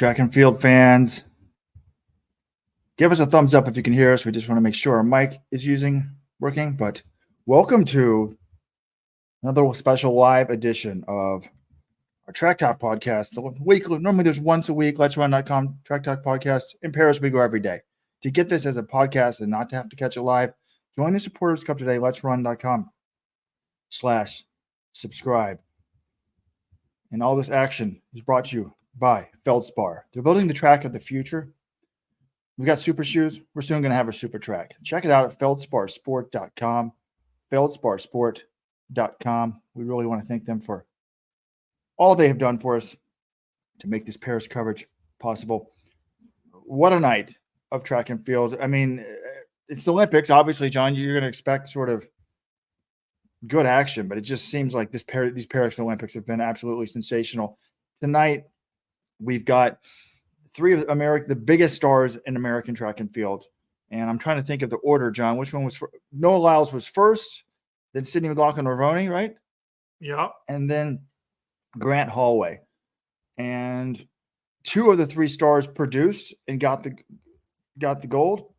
Track and field fans, give us a thumbs up if you can hear us. We just want to make sure our mic is working. But welcome to another special live edition of our Track Talk podcast. The weekly, normally there's once a week, Letsile.com Track Talk podcast. In Paris, we go every day. To get this as a podcast and not to have to catch it live, join the Supporters Cup today, letsrun.com/subscribe. And all this action is brought to you by Feldspar. They're building the track of the future. We've got super shoes. We're soon going to have a super track. Check it out at feldsparsport.com. Feldsparsport.com. We really want to thank them for all they have done for us to make this Paris coverage possible. What a night of track and field. I mean, it's the Olympics. Obviously, John, you're going to expect sort of good action, but it just seems like these Paris Olympics have been absolutely sensational. Tonight, we've got three of the biggest stars in American track and field. And I'm trying to think of the order, John. Which one was first? Noah Lyles was first, then Sydney McLaughlin Ravoni, right? Yeah. And then Grant Holloway. And two of the three stars produced and got the gold.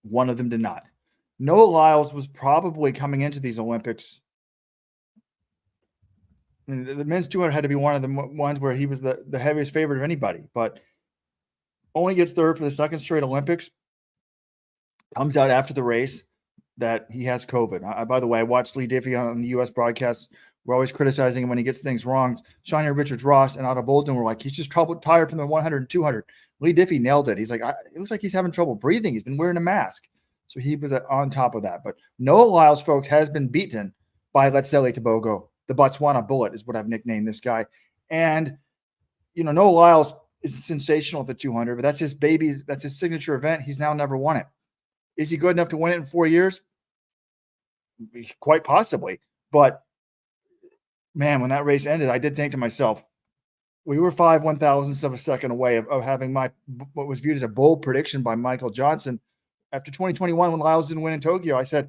One of them did not. Noah Lyles was probably coming into these Olympics. I mean, the men's 200 had to be one of the ones where he was the heaviest favorite of anybody, but only gets third for the second straight Olympics. Comes out after the race that he has COVID. By the way, I watched Lee Diffie on the U.S. broadcast. We're always criticizing him when he gets things wrong. Shania Richards-Ross and Otto Bolden were like, he's just tired from the 100 and 200. Lee Diffie nailed it. He's like, it looks like he's having trouble breathing. He's been wearing a mask. So he was on top of that. But Noah Lyles, folks, has been beaten by Letsile Tebogo. The Botswana Bullet is what I've nicknamed this guy. And, Noah Lyles is sensational at the 200, but that's his baby. That's his signature event. He's now never won it. Is he good enough to win it in 4 years? Quite possibly. But, man, when that race ended, I did think to myself, we were 5 1,000ths of a second away of having what was viewed as a bold prediction by Michael Johnson. After 2021, when Lyles didn't win in Tokyo, I said,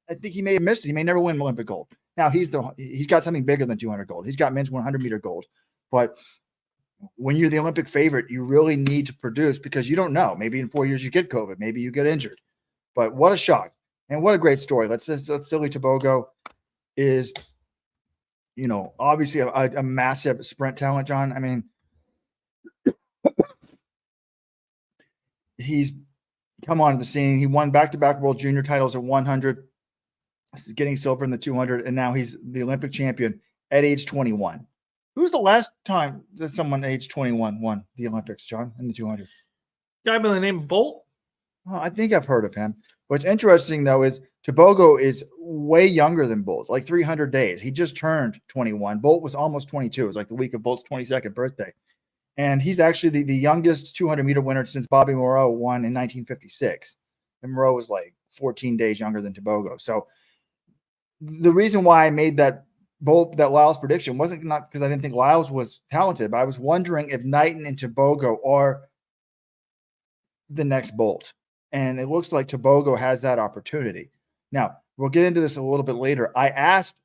I think he may have missed it. He may never win Olympic gold. Now, he's got something bigger than 200 gold. He's got men's 100-meter gold. But when you're the Olympic favorite, you really need to produce because you don't know. Maybe in 4 years you get COVID. Maybe you get injured. But what a shock. And what a great story. Letsile Tebogo is, obviously a massive sprint talent, John. I mean, he's come onto the scene. He won back-to-back world junior titles at 100, getting silver in the 200, and now he's the Olympic champion at age 21. Who's the last time that someone age 21 won the Olympics, John, in the 200? Guy by the name of Bolt? Well, I think I've heard of him. What's interesting, though, is Tebogo is way younger than Bolt, like 300 days. He just turned 21. Bolt was almost 22. It was like the week of Bolt's 22nd birthday. And he's actually the youngest 200-meter winner since Bobby Moreau won in 1956. And Moreau was like 14 days younger than Tebogo. So the reason why I made that Lyles prediction wasn't not because I didn't think Lyles was talented, but I was wondering if Knighton and Tebogo are the next Bolt. And it looks like Tebogo has that opportunity. Now, we'll get into this a little bit later. I asked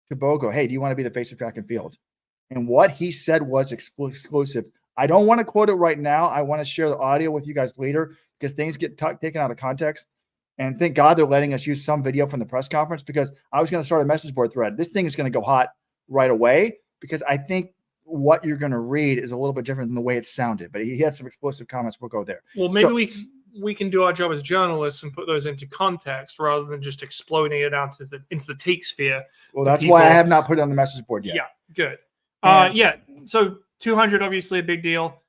Tebogo, hey, do you want to be the face of track and field? And what he said was exclusive. I don't want to quote it right now. I want to share the audio with you guys later because things get taken out of context. And thank God they're letting us use some video from the press conference because I was going to start a message board thread. This thing is going to go hot right away because I think what you're going to read is a little bit different than the way it sounded. But he had some explosive comments. We'll go there. Well, maybe we can do our job as journalists and put those into context rather than just exploding it out into the take sphere. Well, that's why I have not put it on the message board yet. Yeah, good. So 200, obviously a big deal.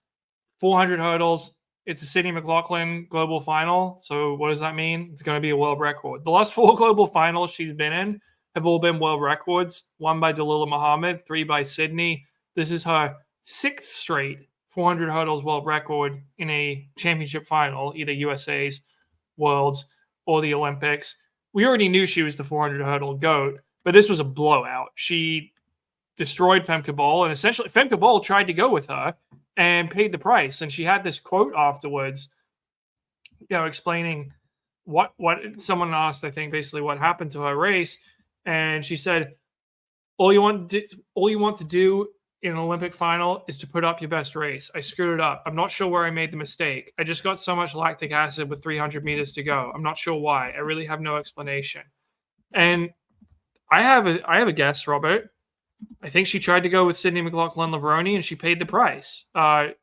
400 hurdles. It's a Sydney McLaughlin global final. So what does that mean? It's going to be a world record. The last 4 global finals she's been in have all been world records. 1 by Dalilah Muhammad, 3 by Sydney. This is her 6th straight 400 hurdles world record in a championship final, either USA's, Worlds, or the Olympics. We already knew she was the 400 hurdle GOAT, but this was a blowout. She destroyed Femke Bol, and essentially Femke Bol tried to go with her and paid the price. And she had this quote afterwards, explaining what someone asked, I think, basically what happened to her race. And she said, all you want to do in an Olympic final is to put up your best race. I screwed it up. I'm not sure where I made the mistake. I just got so much lactic acid with 300 meters to go. I'm not sure why. I really have no explanation. And I have a guess, Robert. I think she tried to go with Sydney McLaughlin-Lavroni, and she paid the price.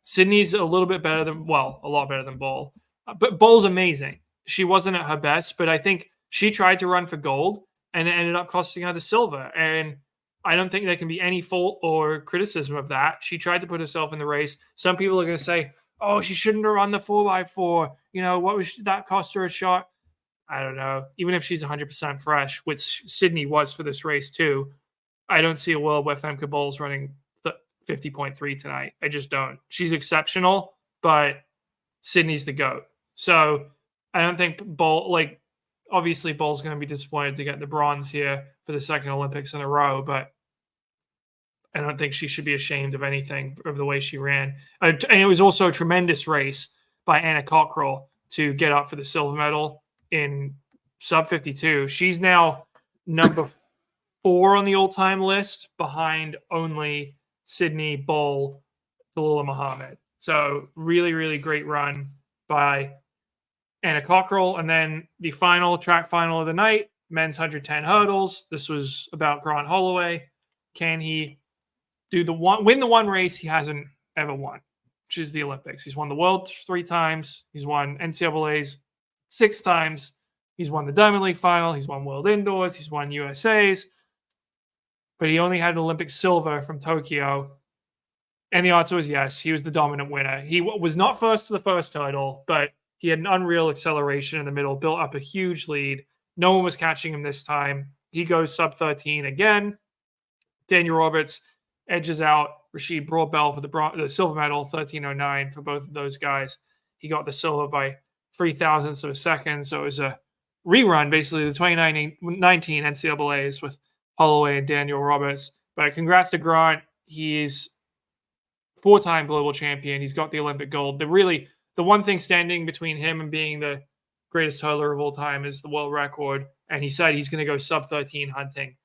Sydney's a little bit better than, well, a lot better than Bull. But Bull's amazing. She wasn't at her best, but I think she tried to run for gold, and it ended up costing her the silver. And I don't think there can be any fault or criticism of that. She tried to put herself in the race. Some people are going to say, oh, she shouldn't have run the 4x4. You know, what was that cost her a shot? I don't know. Even if she's 100% fresh, which Sydney was for this race too, I don't see a world where Femke Bowles running 50.3 tonight. I just don't. She's exceptional, but Sydney's the GOAT. So I don't think obviously Bowles going to be disappointed to get the bronze here for the second Olympics in a row, but I don't think she should be ashamed of anything of the way she ran. And it was also a tremendous race by Anna Cockrell to get up for the silver medal in sub 52. She's now number 4 on the all-time list behind only Sydney, Bull, Tallulah Muhammad. So really, really great run by Anna Cockrell. And then the track final of the night, men's 110 hurdles. This was about Grant Holloway. Can he win the one race he hasn't ever won, which is the Olympics? He's won the world 3 times. He's won NCAAs 6 times. He's won the Diamond League final. He's won World Indoors. He's won USA's. But he only had an Olympic silver from Tokyo. And the answer was yes, he was the dominant winner. He was not first to the first hurdle, but he had an unreal acceleration in the middle, built up a huge lead. No one was catching him this time. He goes sub 13 again. Daniel Roberts edges out Rashid Broadbell for the silver medal, 13:09 for both of those guys. He got the silver by 0.003 of a second, so it was a rerun, basically, the 2019 NCAAs with Holloway and Daniel Roberts. But congrats to Grant. He's 4-time global champion. He's got the Olympic gold. The one thing standing between him and being the greatest hurdler of all time is the world record. And he said he's going to go sub 13 hunting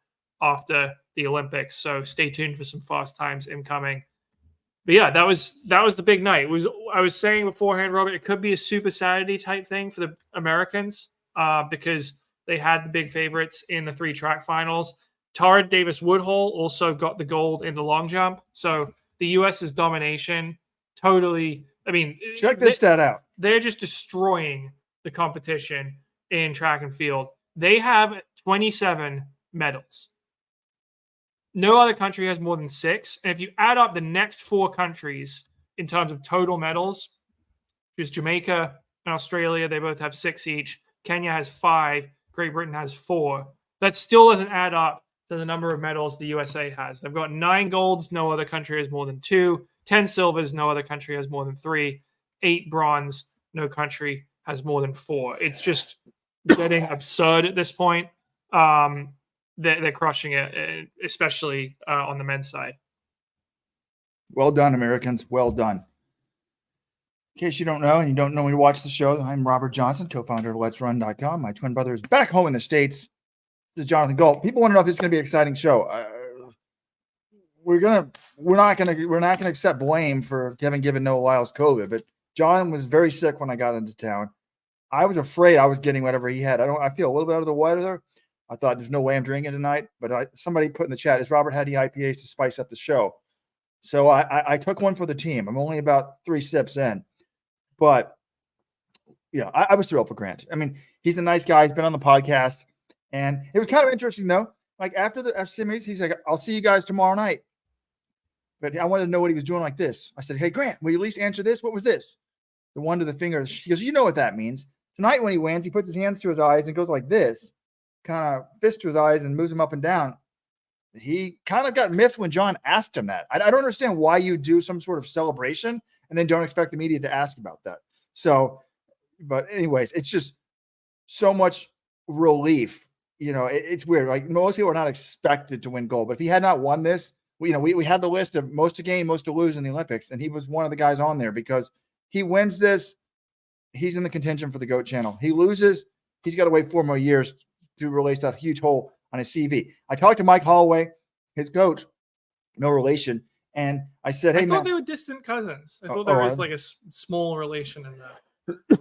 after the Olympics. So stay tuned for some fast times incoming. But yeah, that was the big night. I was saying beforehand, Robert, it could be a Super Saturday type thing for the Americans because they had the big favorites in the 3 track finals. Tara Davis Woodhull also got the gold in the long jump. So the U.S.'s domination totally, I mean, check this stat out. They're just destroying the competition in track and field. They have 27 medals. No other country has more than 6. And if you add up the next 4 countries in terms of total medals, which is Jamaica and Australia, they both have 6 each. Kenya has 5. Great Britain has 4. That still doesn't add up to the number of medals the USA has. They've got 9 golds. No other country has more than 2. 10 silvers. No other country has more than 3. 8 bronze. No country has more than 4. It's just getting absurd at this point. They're crushing it, especially on the men's side. Well done, Americans. Well done. In case you don't know, and you don't know when you watch the show, I'm Robert Johnson, co-founder of Let'sRun.com. My twin brother is back home in the States. This is Jonathan Galt. People want to know if this is going to be an exciting show. We're not gonna accept blame for having given no Lyles COVID, but John was very sick when I got into town. I was afraid I was getting whatever he had. I feel a little bit under the weather. I thought there's no way I'm drinking tonight, but somebody put in the chat, is Robert had the IPAs to spice up the show? So I took one for the team. I'm only about 3 sips in, but yeah, I was thrilled for Grant. I mean, he's a nice guy. He's been on the podcast, and it was kind of interesting though. Like after the semis, he's like, "I'll see you guys tomorrow night." But I wanted to know what he was doing like this. I said, "Hey Grant, will you at least answer this? What was this?" The one to the finger. He goes, "You know what that means." Tonight when he wins, he puts his hands to his eyes and goes like this, kind of fist to his eyes and moves them up and down. He kind of got miffed when John asked him that. I don't understand why you do some sort of celebration and then don't expect the media to ask about that. So, but anyways, it's just so much relief. You know, it's weird. Like most people are not expected to win gold, but if he had not won this, we had the list of most to gain, most to lose in the Olympics, and he was one of the guys on there because he wins this. He's in the contention for the GOAT channel. He loses, he's got to wait 4 more years to release that huge hole on his CV. I talked to Mike Holloway, his coach, no relation, And I said, hey, I thought man. they were distant cousins. I thought Oh, there was like a small relation in that.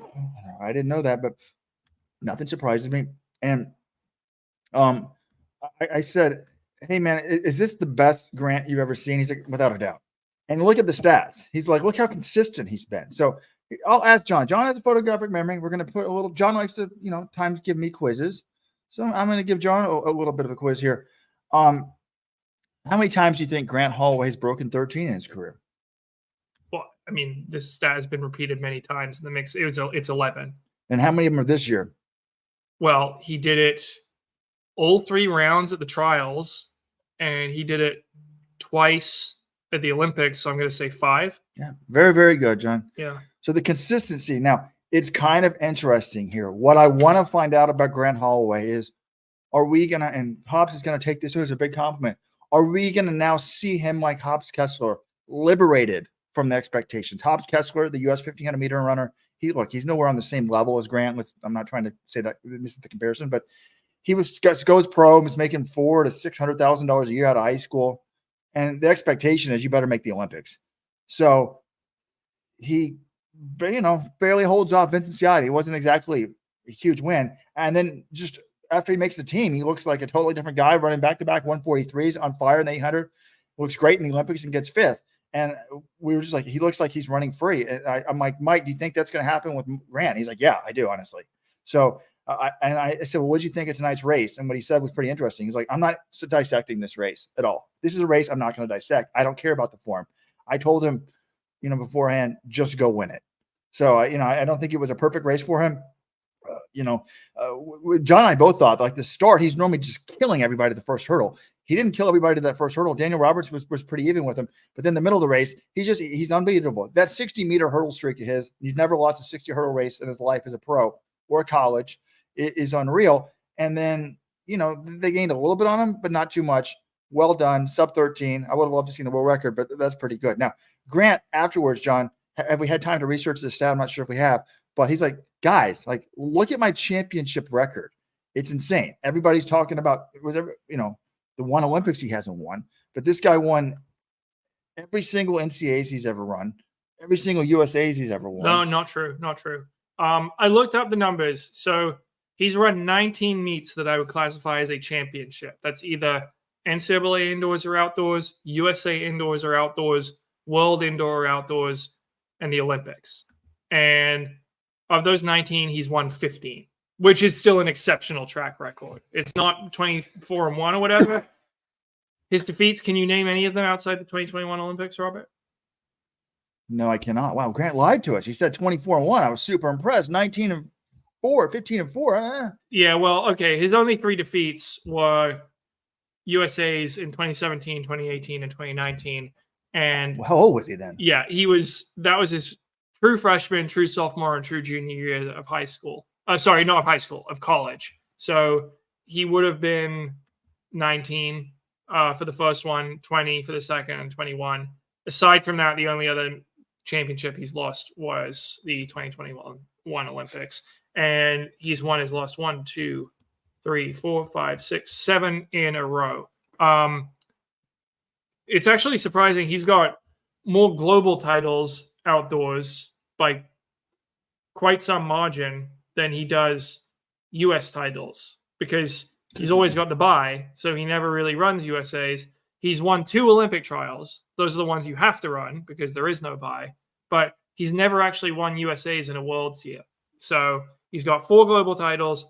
I didn't know that, but nothing surprises me. And I said, hey, man, is this the best Grant you've ever seen? He's like, without a doubt. And look at the stats. He's like, look how consistent he's been. So I'll ask John. John has a photographic memory. We're going to put a little, John likes to, times give me quizzes. So I'm going to give John a little bit of a quiz here. How many times do you think Grant Holloway has broken 13 in his career? Well, I mean, this stat has been repeated many times in the mix. It's 11. And how many of them are this year? Well, he did it all 3 rounds at the trials, and he did it twice at the Olympics. So I'm going to say 5. Yeah, very, very good, John. Yeah. So the consistency. Now, it's kind of interesting here. What I want to find out about Grant Holloway is, are we going to, and Hobbs is going to take this as a big compliment, are we going to now see him like Hobbs Kessler, liberated from the expectations? Hobbs Kessler, the U.S. 1500 meter runner, he's nowhere on the same level as Grant. I'm not trying to say that this is the comparison, but he goes pro, was making $400,000 to $600,000 a year out of high school. And the expectation is you better make the Olympics. So he, barely holds off Vincent Ciotti. It wasn't exactly a huge win. And then just after he makes the team, he looks like a totally different guy, running back-to-back 143s, on fire in the 800. Looks great in the Olympics and gets 5th. And we were just like, he looks like he's running free. And I'm like, Mike, do you think that's going to happen with Grant? He's like, yeah, I do, honestly. So I said, well, what did you think of tonight's race? And what he said was pretty interesting. He's like, I'm not dissecting this race at all. This is a race I'm not going to dissect. I don't care about the form. I told him, beforehand, just go win it. So, I don't think it was a perfect race for him. John and I both thought, like, the start, he's normally just killing everybody at the first hurdle. He didn't kill everybody to that first hurdle. Daniel Roberts was pretty even with him. But then the middle of the race, he's unbeatable. That 60-meter hurdle streak of his, he's never lost a 60 hurdle race in his life as a pro or college, is unreal. And then, they gained a little bit on him, but not too much. Well done. Sub 13. I would have loved to see the world record, but that's pretty good. Now, Grant, afterwards, John, have we had time to research this stat? I'm not sure if we have, but he's like, guys, like, look at my championship record. It's insane. Everybody's talking about, the one Olympics he hasn't won, but this guy won every single NCAAs he's ever run, every single USAs he's ever won. No, not true. Not true. I looked up the numbers. So he's run 19 meets that I would classify as a championship. That's either NCAA indoors or outdoors, USA indoors or outdoors, World Indoor or outdoors, and the Olympics. And of those 19, he's won 15, which is still an exceptional track record. It's not 24-1 or whatever. His defeats, can you name any of them outside the 2021 Olympics, Robert? No, I cannot. Wow, Grant lied to us. He said 24-1. I was super impressed. 19-4, 15-4. Yeah, well, okay. His only 3 defeats were USA's in 2017, 2018, and 2019. And how old was he then? Yeah, that was his true freshman, true sophomore, and true junior year of high school. Sorry, not of high school, of college. So he would have been 19 for the first one, 20 for the second, and 21. Aside from that, the only other championship he's lost was the 2021 Olympics. And he's won his last 1, 2, 3, 4, 5, 6, 7 in a row. It's actually surprising. He's got more global titles outdoors by quite some margin than he does US titles, because he's always got the bye, so he never really runs USAs. He's won 2 Olympic trials. Those are the ones you have to run because there is no bye, but he's never actually won USAs in a Worlds year. So he's got 4 global titles,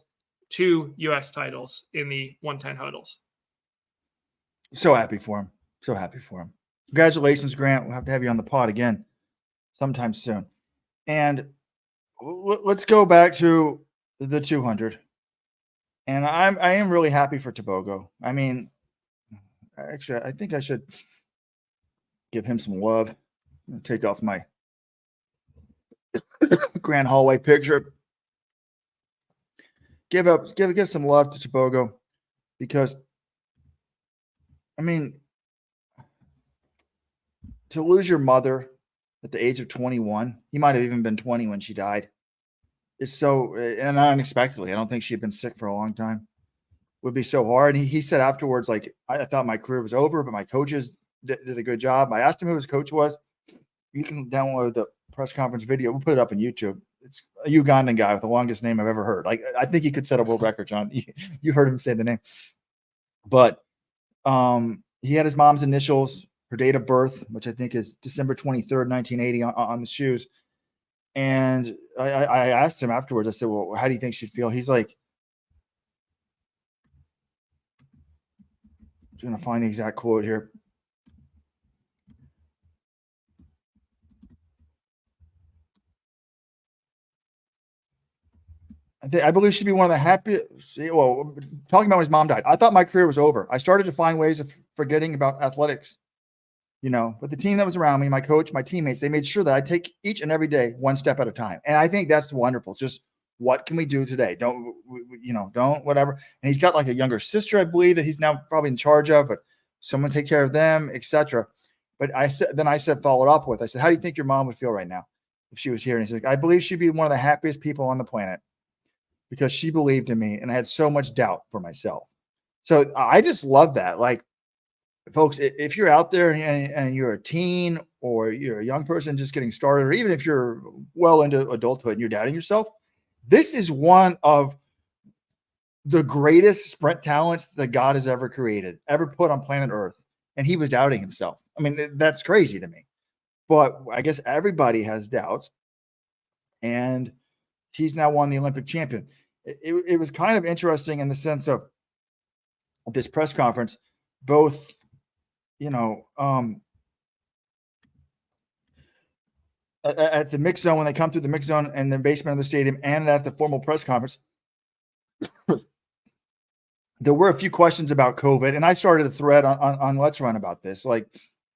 2 US titles in the 110 hurdles. So happy for him. So happy for him. Congratulations, Grant. We'll have to have you on the pod again sometime soon. And let's go back to the 200. And I am really happy for Tebogo. I mean, actually, I think I should give him some love. I'm going to take off my Grant Holloway picture. Give some love to Tebogo, because, I mean, to lose your mother at the age of 21, he might have even been 20 when she died, is so, and unexpectedly. I don't think she had been sick for a long time. Would be so hard. He said afterwards, like, I thought my career was over, but my coaches did a good job. I asked him who his coach was. You can download the press conference video. We'll put it up on YouTube. It's a Ugandan guy with the longest name I've ever heard. Like, I think he could set a world record, John. You heard him say the name. But he had his mom's initials, her date of birth, which I think is December 23rd, 1980 on the shoes. And I asked him afterwards, I said, well, how do you think she'd feel? He's like, I'm going to find the exact quote here. I believe she'd be one of the happiest. Well, talking about when his mom died, I thought my career was over. I started to find ways of forgetting about athletics, but the team that was around me, my coach, my teammates, they made sure that I take each and every day one step at a time. And I think that's wonderful. Just what can we do today? Don't whatever. And he's got like a younger sister, I believe, that he's now probably in charge of, but someone take care of them, etc. But I said, followed up with, I said, how do you think your mom would feel right now if she was here? And he's like, I believe she'd be one of the happiest people on the planet, because she believed in me and I had so much doubt for myself. So I just love that. Like, folks, if you're out there and you're a teen or you're a young person just getting started, or even if you're well into adulthood and you're doubting yourself, this is one of the greatest sprint talents that God has ever created, ever put on planet Earth. And he was doubting himself. I mean, that's crazy to me. But I guess everybody has doubts. And he's now won the Olympic champion. It was kind of interesting in the sense of this press conference, both, at the mix zone, when they come through the mix zone and the basement of the stadium, and at the formal press conference, there were a few questions about COVID. And I started a thread on Let's Run about this. Like,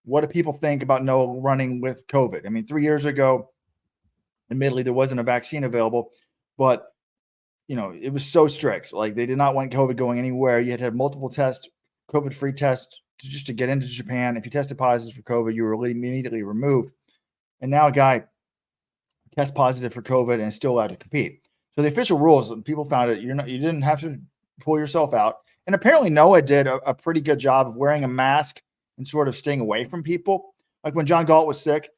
what do people think about Noah running with COVID? I mean, 3 years ago, admittedly, there wasn't a vaccine available, but it was so strict. Like, they did not want COVID going anywhere. You had to have multiple tests, COVID-free tests, just to get into Japan. If you tested positive for COVID, you were immediately removed. And now a guy tests positive for COVID and is still allowed to compete. So the official rules, people found it, you didn't have to pull yourself out. And apparently Noah did a pretty good job of wearing a mask and sort of staying away from people. Like when John Galt was sick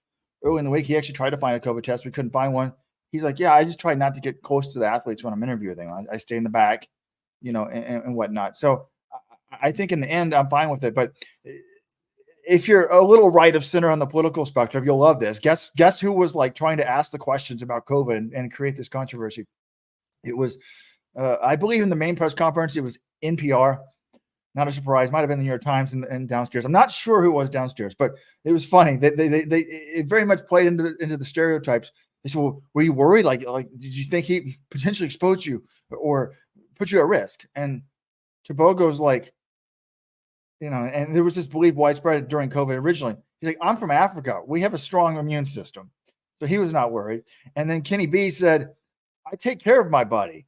early in the week, he actually tried to find a COVID test. We couldn't find one. He's like, yeah, I just try not to get close to the athletes when I'm interviewing them. I stay in the back, and whatnot. So I think in the end, I'm fine with it. But if you're a little right of center on the political spectrum, you'll love this. Guess who was like trying to ask the questions about COVID and create this controversy? It was, I believe in the main press conference, it was NPR. Not a surprise. Might have been the New York Times and downstairs. I'm not sure who it was downstairs, but it was funny. It very much played into the stereotypes. They said, well, were you worried? Like, did you think he potentially exposed you or put you at risk? And Tebogo's like, and there was this belief widespread during COVID originally. He's like, I'm from Africa. We have a strong immune system. So he was not worried. And then Kenny B said, I take care of my body.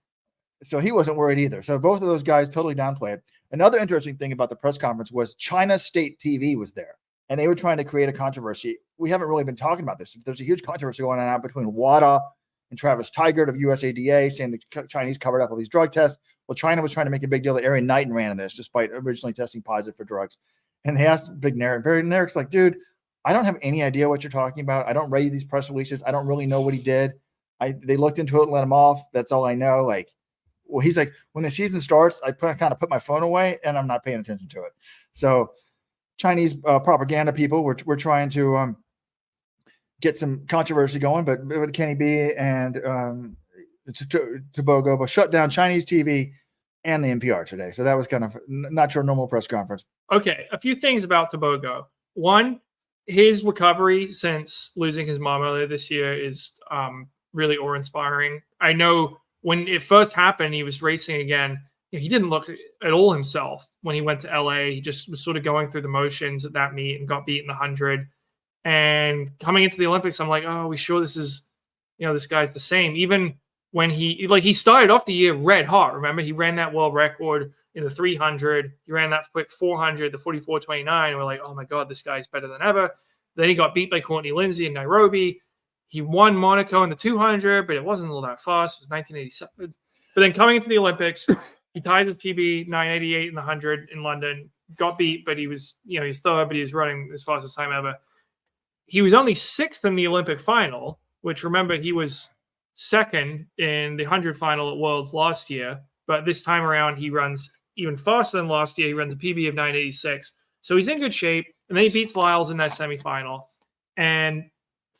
So he wasn't worried either. So both of those guys totally downplayed it. Another interesting thing about the press conference was China State TV was there. And they were trying to create a controversy. We haven't really been talking about this. There's a huge controversy going on now between WADA and Travis Tigert of USADA, saying the Chinese covered up all these drug tests. Well, China was trying to make a big deal that Aaron Knighton ran in this, despite originally testing positive for drugs. And they asked Bednarek. Bednarek's like, dude, I don't have any idea what you're talking about. I don't read these press releases. I don't really know what he did. They looked into it and let him off. That's all I know. Like, well, he's like, when the season starts, I kind of put my phone away and I'm not paying attention to it. So Chinese propaganda people were trying to get some controversy going, but Kenny B and Tebogo but shut down Chinese TV and the NPR today. So that was kind of not your normal press conference. Okay, a few things about Tebogo. One, his recovery since losing his mom earlier this year is really awe-inspiring. I know when it first happened, he was racing again. He didn't look at all himself when he went to LA. He just was sort of going through the motions at that meet and got beat in the 100. And coming into the Olympics, I'm like, oh, are we sure this is, this guy's the same? Even when he started off the year red hot. Remember, he ran that world record in the 300. He ran that quick 400, the 44:29. And we're like, oh my God, this guy's better than ever. Then he got beat by Courtney Lindsay in Nairobi. He won Monaco in the 200, but it wasn't all that fast. It was 1987. But then coming into the Olympics, he tied his PB 988 in the 100 in London, got beat, but he was, he's third, but he was running his fastest time ever. He was only sixth in the Olympic final, which, remember, he was second in the 100 final at Worlds last year. But this time around, he runs even faster than last year. He runs a PB of 986. So he's in good shape. And then he beats Lyles in that semifinal. And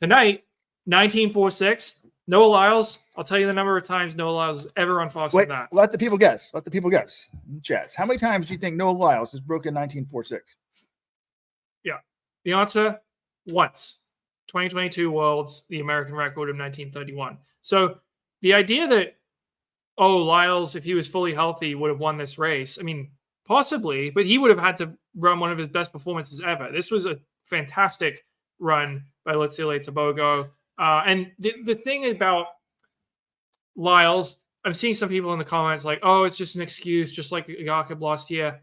tonight, 19.46. Noah Lyles, I'll tell you the number of times Noah Lyles has ever run faster than that. Let the people guess. Let the people guess. Chats. How many times do you think Noah Lyles has broken 19.46? Yeah. The answer, once. 2022 Worlds, the American record of 1931. So the idea that, Lyles, if he was fully healthy, would have won this race. I mean, possibly, but he would have had to run one of his best performances ever. This was a fantastic run by Letsile Tebogo. And the thing about Lyles, I'm seeing some people in the comments like, it's just an excuse, just like Jakob last year.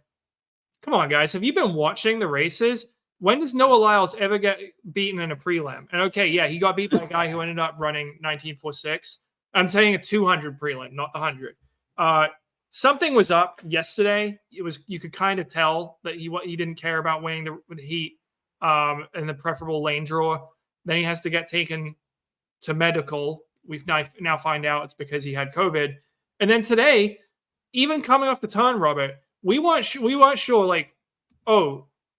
Come on, guys. Have you been watching the races? When does Noah Lyles ever get beaten in a prelim? And okay, yeah, he got beat by a guy who ended up running 19.46. I'm saying a 200 prelim, not the 100. Something was up yesterday. You could kind of tell that he didn't care about winning the heat and the preferable lane draw. Then he has to get taken to medical. We've now find out it's because he had COVID. And then today, even coming off the turn, Robert, we weren't sure. Like,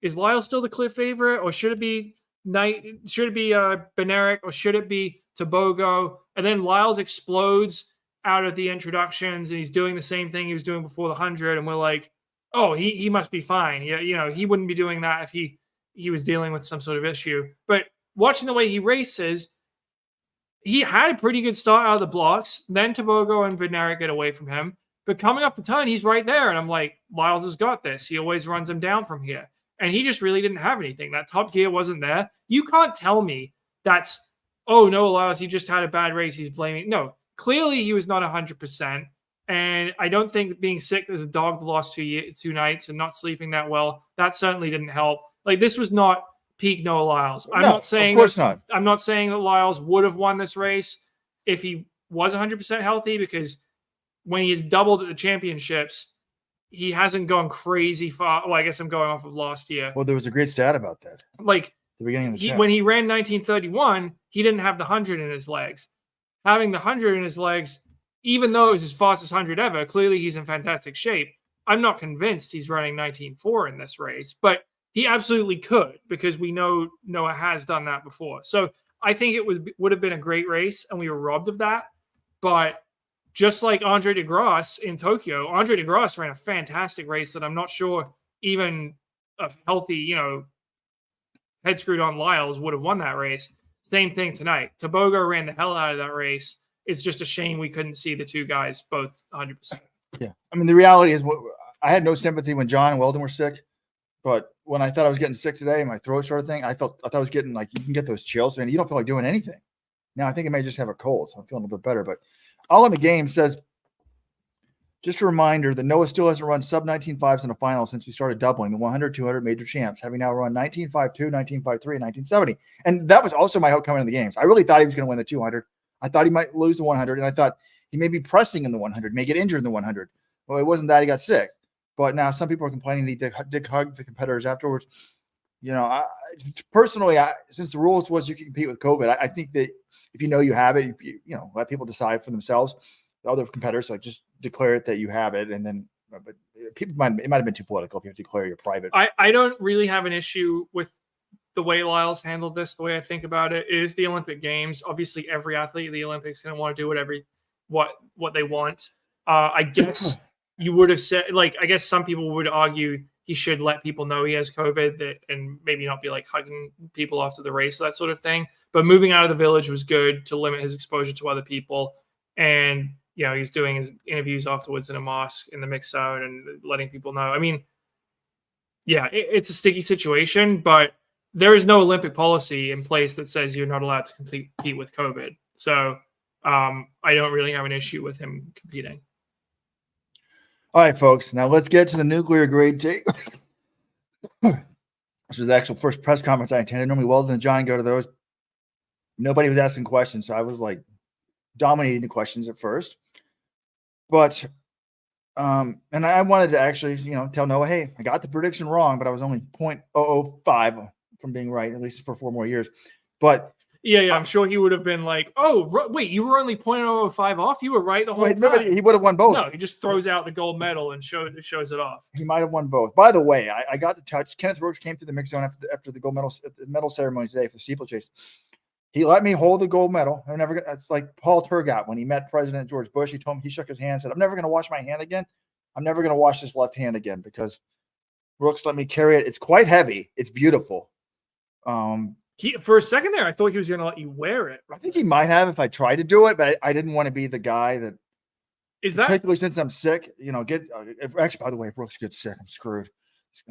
is Lyles still the clear favorite, or should it be Bednarek, or should it be Tebogo? And then Lyles explodes out of the introductions, and he's doing the same thing he was doing before the 100, and we're like, he must be fine. Yeah, he wouldn't be doing that if he was dealing with some sort of issue. But watching the way he races, he had a pretty good start out of the blocks. Then Tebogo and Bednarek get away from him. But coming off the turn, he's right there. And I'm like, Lyles has got this. He always runs him down from here. And he just really didn't have anything. That top gear wasn't there. You can't tell me that's, no, Lyles, he just had a bad race. He's blaming. No, clearly he was not 100%. And I don't think being sick as a dog the last 2 nights and not sleeping that well, that certainly didn't help. Like, this was not peak Noah Lyles. I'm not saying that Lyles would have won this race if he was 100% healthy, because when he's doubled at the championships, he hasn't gone crazy far. Well, I guess I'm going off of last year. Well, there was a great stat about that. Like, the beginning of the when he ran 1931, he didn't have the 100 in his legs. Having the 100 in his legs, even though it was his fastest 100 ever, clearly he's in fantastic shape. I'm not convinced he's running 19.4 in this race, but he absolutely could, because we know Noah has done that before. So I think it would have been a great race, and we were robbed of that. But just like Andre de Grasse in Tokyo, Andre de Grasse ran a fantastic race that I'm not sure even a healthy, head screwed on Lyles would have won that race. Same thing tonight. Tebogo ran the hell out of that race. It's just a shame we couldn't see the two guys both 100%. Yeah. I mean, the reality is I had no sympathy when John and Weldon were sick. But when I thought I was getting sick today, my throat sort of thing, I thought I was getting, like, you can get those chills and you don't feel like doing anything. Now I think I may just have a cold, so I'm feeling a little bit better. But All in the Game says, just a reminder that Noah still hasn't run sub 19.5s in a final since he started doubling the 100, 200 major champs, having now run 19.52, 19.53, and 19.70. And that was also my hope coming in the games. I really thought he was going to win the 200. I thought he might lose the 100, and I thought he may be pressing in the 100, may get injured in the 100. Well, it wasn't that. He got sick. But now some people are complaining that he did hug the competitors afterwards. Personally, since the rules was you can compete with COVID, I think that if you know you have it, let people decide for themselves. The other competitors, like, just declare it that you have it, and then but it might have been too political if you have to declare your private. I don't really have an issue with the way Lyles handled this. The way I think about it is the Olympic Games. Obviously, every athlete in the Olympics is going to want to do what they want. I guess. You would have said, like, I guess some people would argue he should let people know he has COVID and maybe not be like hugging people after the race, that sort of thing. But moving out of the village was good to limit his exposure to other people. And, he's doing his interviews afterwards in a mosque in the mixed zone and letting people know. I mean, yeah, it's a sticky situation, but there is no Olympic policy in place that says you're not allowed to compete with COVID. So I don't really have an issue with him competing. All right, folks. Now let's get to the nuclear grade tape. This is the actual first press conference I attended. Normally, Weldon and John go to those. Nobody was asking questions, so I was like dominating the questions at first. But And I wanted to actually, tell Noah, hey, I got the prediction wrong, but I was only 0.005 from being right, at least for 4 more years. But yeah, I'm sure he would have been like, oh, wait, you were only 0.005 off? You were right the whole time. He would have won both. No, he just throws out the gold medal and shows it off. He might have won both. By the way, I got to touch Kenneth Rooks came to the mix zone after the gold medal ceremony today for steeplechase. He let me hold the gold medal. It's like Paul Turgot when he met President George Bush. He told him, he shook his hand, said, I'm never going to wash my hand again. I'm never going to wash this left hand again because Rooks let me carry it. It's quite heavy. It's beautiful. For a second there, I thought he was going to let you wear it. I think he might have if I tried to do it, but I didn't want to be the guy that. Is that particularly since I'm sick? Actually, by the way, if Rooks gets sick, I'm screwed.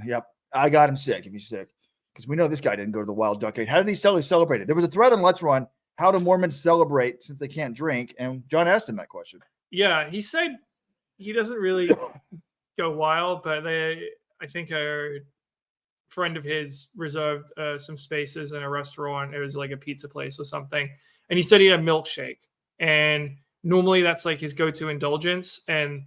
Yep, I got him sick. If he's sick, because we know this guy didn't go to the Wild Duck Gate. How did he celebrate it? There was a thread on Let's Run. How do Mormons celebrate since they can't drink? And John asked him that question. Yeah, he said he doesn't really go wild, but I think a friend of his reserved some spaces in a restaurant. It was like a pizza place or something. And he said he had a milkshake. And normally that's like his go-to indulgence. And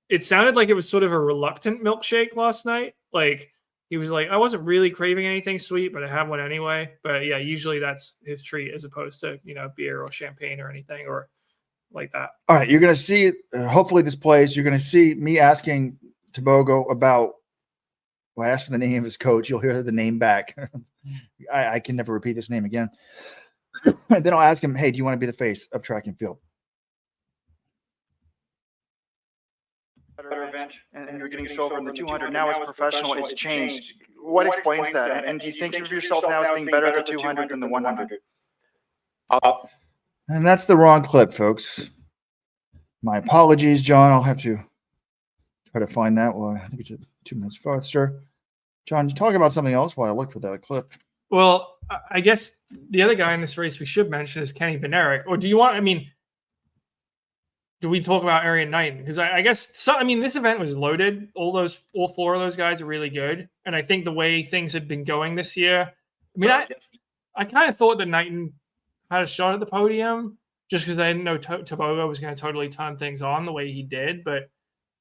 it sounded like it was sort of a reluctant milkshake last night. Like he was like, I wasn't really craving anything sweet, but I have one anyway. But yeah, usually that's his treat as opposed to, beer or champagne or anything or like that. All right. You're going to see, hopefully this plays. You're going to see me asking Tebogo about, I asked for the name of his coach. You'll hear the name back. I can never repeat this name again. And then I'll ask him, hey, do you want to be the face of track and field? Event, and you're getting silver in the 200. Now as professional, it's changed. What explains that? And do you think of yourself now as being better at the 200 than the 100? And that's the wrong clip, folks. My apologies, John. I'll have to try to find that. Well, I think it's 2 minutes faster. John, you talk about something else while I look for that clip. Well, I guess the other guy in this race we should mention is Kenny Bednarek. Or do you want? Do we talk about Arian Knighton? Because I guess so. This event was loaded. All 4 of those guys are really good, and I think the way things had been going this year, I kind of thought that Knighton had a shot at the podium just because I didn't know Tebogo was going to totally turn things on the way he did. But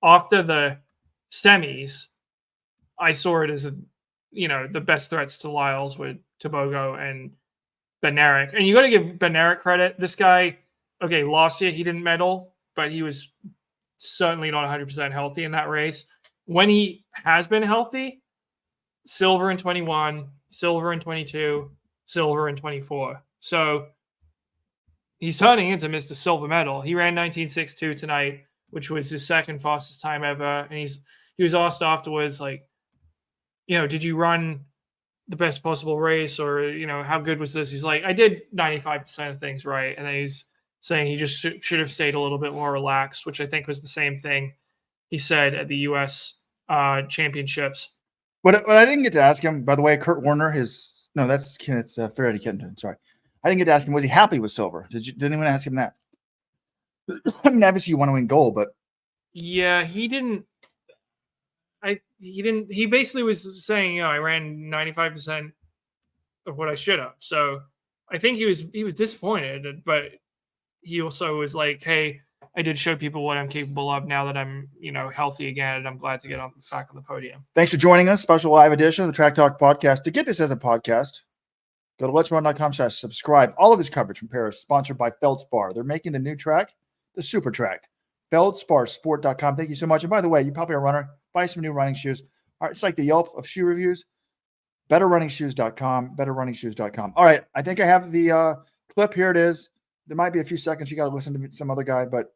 after the semis, I saw it as the best threats to Lyles with Tebogo and Bednarek, and you got to give Bednarek credit. This guy, okay, last year he didn't medal, but he was certainly not 100% healthy in that race. When he has been healthy, silver in 21, silver in 22, silver in 24. So he's turning into Mr. Silver Medal. He ran 19.62 tonight, which was his second fastest time ever. And he was asked afterwards, like, did you run the best possible race or, how good was this? He's like, I did 95% of things right. And then he's saying he just should have stayed a little bit more relaxed, which I think was the same thing he said at the U.S. Championships. What I didn't get to ask him, by the way, Kurt Warner, it's Ferretti Kitten. Sorry. I didn't get to ask him, was he happy with silver? Did anyone ask him that? Obviously you want to win gold, but. Yeah, he didn't. He basically was saying, I ran 95% of what I should have. So I think he was disappointed, but he also was like, hey, I did show people what I'm capable of now that I'm, healthy again, and I'm glad to get back on the podium. Thanks for joining us. Special live edition of the Track Talk podcast. To get this as a podcast, go to letsrun.com/subscribe. All of this coverage from Paris, sponsored by Feldspar. They're making the new track, the Super Track. FeldsparSport.com. Thank you so much. And by the way, you probably are a runner. Buy some new running shoes. All right, it's like the Yelp of shoe reviews. BetterRunningshoes.com. BetterRunningshoes.com. All right, I think I have the clip. Here it is. There might be a few seconds. You got to listen to some other guy, but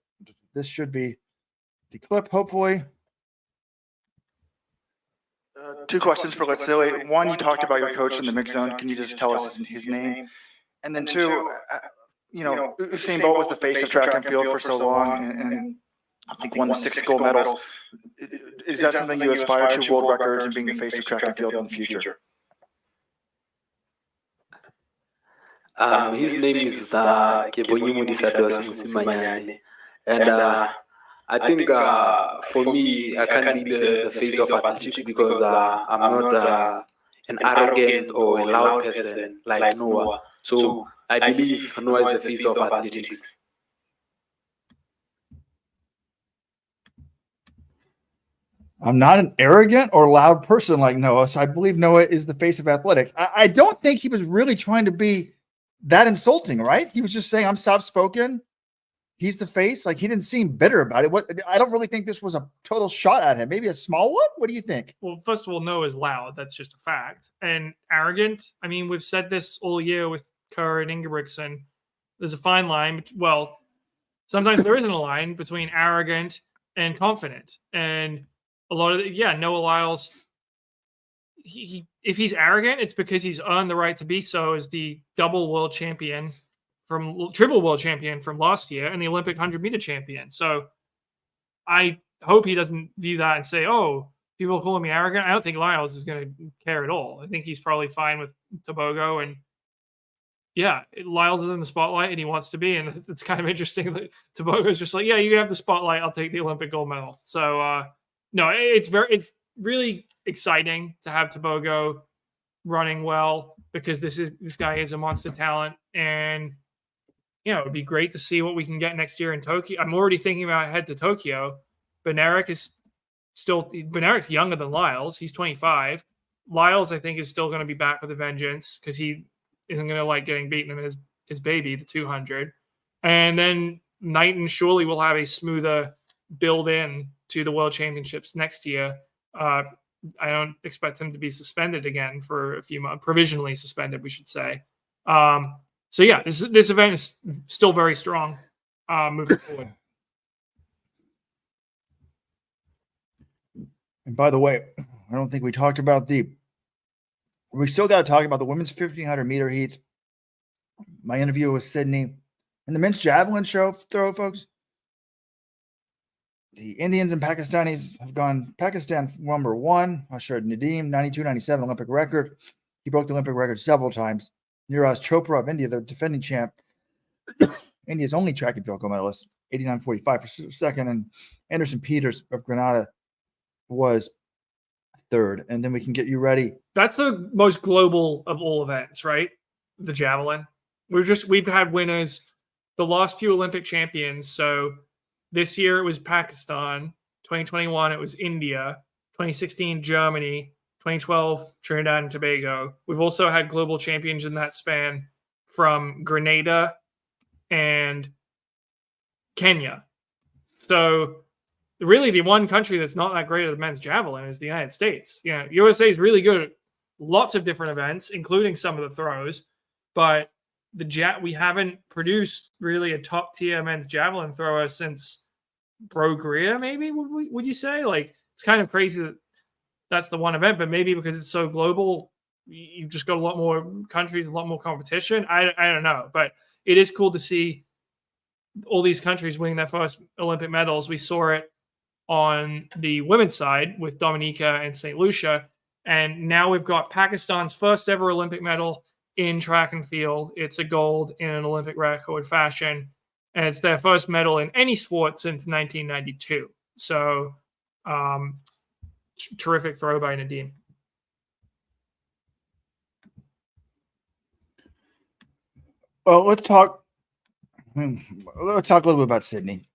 this should be the clip, hopefully. 2 questions for Letsile. One, you talked about your coach in the mix zone. Can you just tell us his name? And then 2, Usain Bolt was the face of track and field for so long, and I think won the 6 gold medals. Is that something you aspire to, world records and being the face of track and field in the future? His name is Kipyegon Musimanyane, and I think for me, I can't be the face of athletics because I'm not an arrogant or a loud person like Noah. So I believe Noah is the face of athletics. I'm not an arrogant or loud person like Noah, so I believe Noah is the face of athletics. I don't think he was really trying to be that insulting, right? He was just saying, I'm soft-spoken. He's the face. Like, he didn't seem bitter about it. I don't really think this was a total shot at him. Maybe a small one? What do you think? Well, first of all, Noah's loud. That's just a fact. And arrogant, I mean, we've said this all year with Kerr and Ingebrigtsen. There's a fine line. Well, sometimes there isn't a line between arrogant and confident. And a lot of Noah Lyles, if he's arrogant, it's because he's earned the right to be so as the triple world champion from last year and the Olympic 100-meter champion. So I hope he doesn't view that and say, oh, people are calling me arrogant. I don't think Lyles is going to care at all. I think he's probably fine with Tebogo. And yeah, Lyles is in the spotlight and he wants to be. And it's kind of interesting that Tebogo is just like, yeah, you can have the spotlight. I'll take the Olympic gold medal. So, no, it's really exciting to have Tebogo running well because this guy is a monster talent. And, it would be great to see what we can get next year in Tokyo. I'm already thinking about head to Tokyo. Bednarek's younger than Lyles. He's 25. Lyles, I think, is still going to be back with a vengeance because he isn't going to like getting beaten in his baby, the 200. And then Knighton surely will have a smoother build in to the World Championships next year. I don't expect him to be suspended again for a few months, provisionally suspended, we should say. So yeah, this event is still very strong moving forward. And by the way, I don't think we talked about we still got to talk about the women's 1500 meter heats. My interview with Sydney and the men's javelin throw, folks. The Indians and Pakistanis have gone. Pakistan number 1, Ashar Nadeem, 92-97 Olympic record. He broke the Olympic record several times. Neeraj Chopra of India, the defending champ, India's only track and field gold medalist, 89.45 for second. And Anderson Peters of Grenada was third. And then we can get you ready. That's the most global of all events, right? The javelin. We've had winners, the last few Olympic champions. So this year it was Pakistan. 2021 it was India. 2016 Germany. 2012 Trinidad and Tobago. We've also had global champions in that span from Grenada and Kenya. So really the one country that's not that great at the men's javelin is the United States. Yeah, USA is really good at lots of different events, including some of the throws, but we haven't produced really a top tier men's javelin thrower since Bro Greer, maybe, would you say? Like, it's kind of crazy that that's the one event, but maybe because it's so global, you've just got a lot more countries, a lot more competition. I don't know, but it is cool to see all these countries winning their first Olympic medals. We saw it on the women's side with Dominica and St. Lucia, and now we've got Pakistan's first ever Olympic medal in track and field. It's a gold in an Olympic record fashion, and it's their first medal in any sport since 1992. So, terrific throw by Nadeem. Well, let's talk a little bit about Sydney.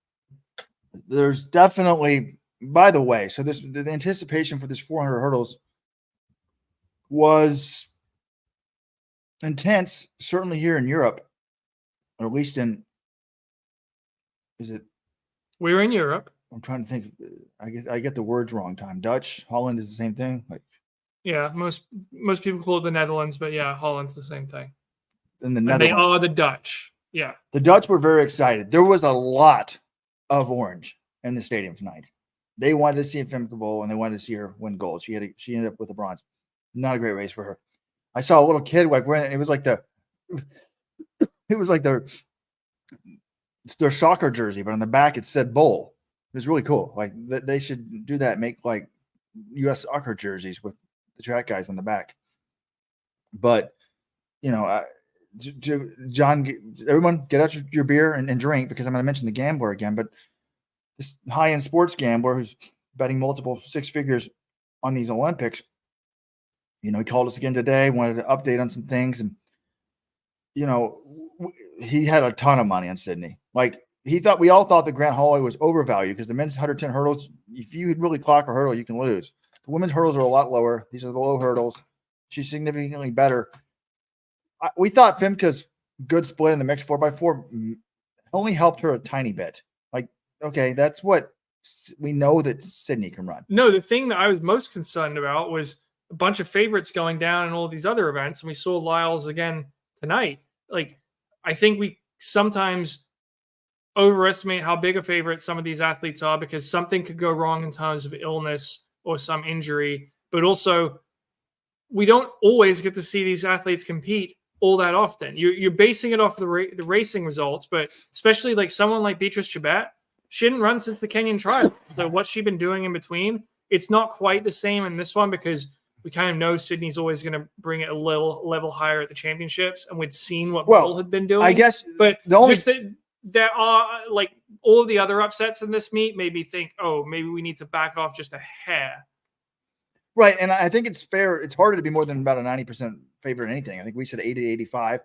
There's definitely, by the way, so the anticipation for this 400 hurdles was intense, certainly here in Europe, or at least we were in Europe. I'm trying to think. I get the words wrong. Dutch, Holland is the same thing. Like, yeah, most people call it the Netherlands, but yeah, Holland's the same thing. And they are the Dutch. Yeah, the Dutch were very excited. There was a lot of orange in the stadium tonight. They wanted to see Femke Bol and they wanted to see her win gold. She ended up with a bronze. Not a great race for her. I saw a little kid like wearing. It was like their soccer jersey, but on the back it said Bowl. It was really cool. Like, they should do that. Make like U.S. soccer jerseys with the track guys on the back. But John, everyone, get out your beer and drink, because I'm going to mention the gambler again. But this high-end sports gambler who's betting multiple six figures on these Olympics, he called us again today, wanted to update on some things, and he had a ton of money on Sydney. Like, we all thought that Grant Holloway was overvalued because the men's 110 hurdles, if you really clock a hurdle, you can lose. The women's hurdles are a lot lower. These are the low hurdles. She's significantly better. We thought Femke's good split in the mixed 4x4 only helped her a tiny bit. Like, okay, that's what we know that Sydney can run. No, the thing that I was most concerned about was a bunch of favorites going down in all these other events. And we saw Lyles again tonight. Like, I think we sometimes overestimate how big a favorite some of these athletes are because something could go wrong in terms of illness or some injury. But also, we don't always get to see these athletes compete all that often. You're basing it off the racing results, but especially like someone like Beatrice Chebet, she didn't run since the Kenyan trial. So what's she been doing in between? It's not quite the same in this one because we kind of know Sydney's always going to bring it a little level higher at the championships, and we'd seen what Bull had been doing. I guess, but just that there are like all of the other upsets in this meet made me think, oh, maybe we need to back off just a hair. Right, and I think it's fair. It's harder to be more than about a 90% favorite in anything. I think we said 80 to 85,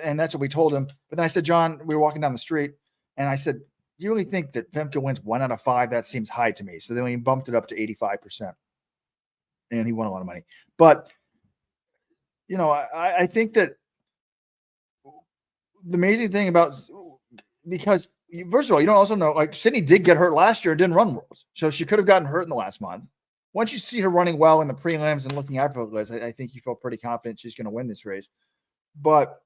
and that's what we told him. But then I said, John, we were walking down the street, and I said, do you really think that Femke wins 1 out of 5? That seems high to me. So then we bumped it up to 85%, and he won a lot of money. But, you know, I think that the amazing thing about – because, first of all, you don't also know, like, Sydney did get hurt last year and didn't run Worlds. So she could have gotten hurt in the last month. Once you see her running well in the prelims and looking effortless, I think you feel pretty confident she's going to win this race. But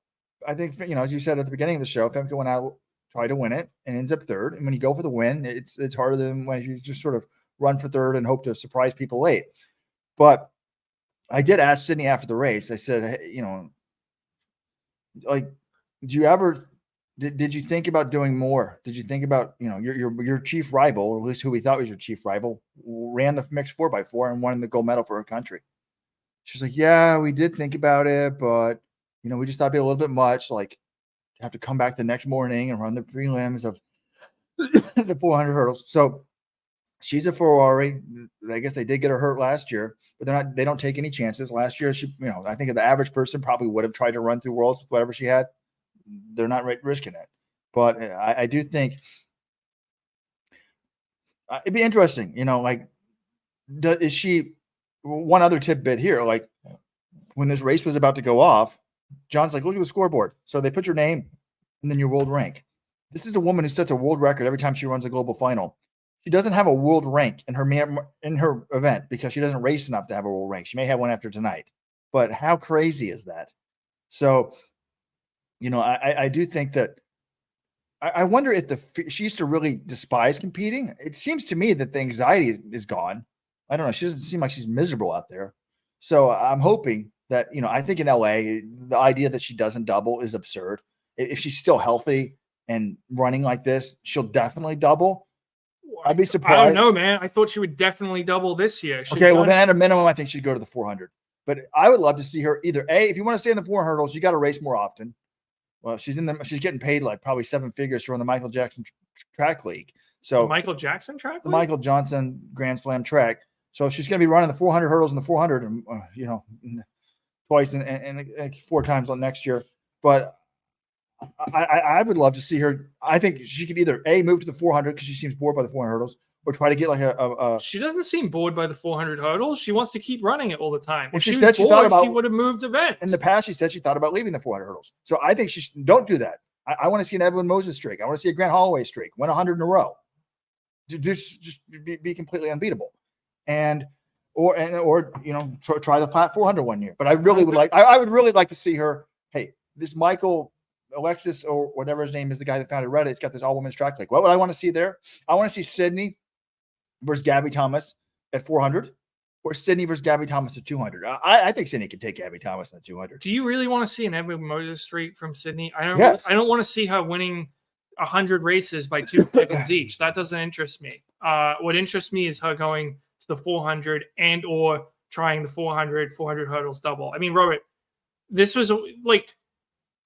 I think, you know, as you said at the beginning of the show, Femke went out, tried to win it, and ends up third. And when you go for the win, it's harder than when you just sort of run for third and hope to surprise people late. But I did ask Sydney after the race. I said, hey, you know, like, did you think about doing more? Did you think about, you know, your chief rival, or at least who we thought was your chief rival, ran the mixed 4x4 and won the gold medal for her country? She's like, yeah, we did think about it, but, you know, we just thought it'd be a little bit much, like have to come back the next morning and run the prelims of the 400 hurdles. So she's a Ferrari. I guess they did get her hurt last year, but they don't take any chances. Last year, she, you know, I think the average person probably would have tried to run through Worlds with whatever she had. They're not risking it. But I do think it'd be interesting, you know, like, is she one other tidbit here? Like, when this race was about to go off, John's like, look at the scoreboard. So they put your name and then your world rank. This is a woman who sets a world record every time she runs a global final. She doesn't have a world rank in her event because she doesn't race enough to have a world rank. She may have one after tonight, but how crazy is that? So, you know, I do think that I wonder if she used to really despise competing. It seems to me that the anxiety is gone. I don't know. She doesn't seem like she's miserable out there. So I'm hoping that, you know, I think in LA, the idea that she doesn't double is absurd. If she's still healthy and running like this, she'll definitely double. I'd be surprised. I don't know, man. I thought she would definitely double this year. Okay, well, then at a minimum, I think she'd go to the 400. But I would love to see her either, A, if you want to stay in the 400 hurdles, you got to race more often. Well, she's getting paid like probably 7 figures to run the Michael Jackson track league. So the Michael Jackson track league? The Michael Johnson Grand Slam track. So she's going to be running the 400 hurdles and the 400, and you know, twice and 4 times on next year. But I would love to see her. I think she could either A, move to the 400 because she seems bored by the 400 hurdles, or try to get like a. She doesn't seem bored by the 400 hurdles. She wants to keep running it all the time. If she said she thought about, she would have moved events. In the past, she said she thought about leaving the 400 hurdles. So I think don't do that. I want to see an Edwin Moses streak. I want to see a Grant Holloway streak. Win 100 in a row. Just be completely unbeatable, or you know, try the flat 400 one year. But I really would like. I would really like to see her. Hey, this Alexis or whatever his name is, the guy that founded Reddit, it's got this all-women's track league. What would I want to see there? I want to see Sydney versus Gabby Thomas at 400, or Sydney versus Gabby Thomas at 200. I think Sydney could take Gabby Thomas at 200. Do you really want to see an Edwin Moses streak from Sydney? I don't want to see her winning 100 races by 2 seconds each. That doesn't interest me. What interests me is her going to the 400 and or trying the 400 hurdles double. I mean, Robert, this was like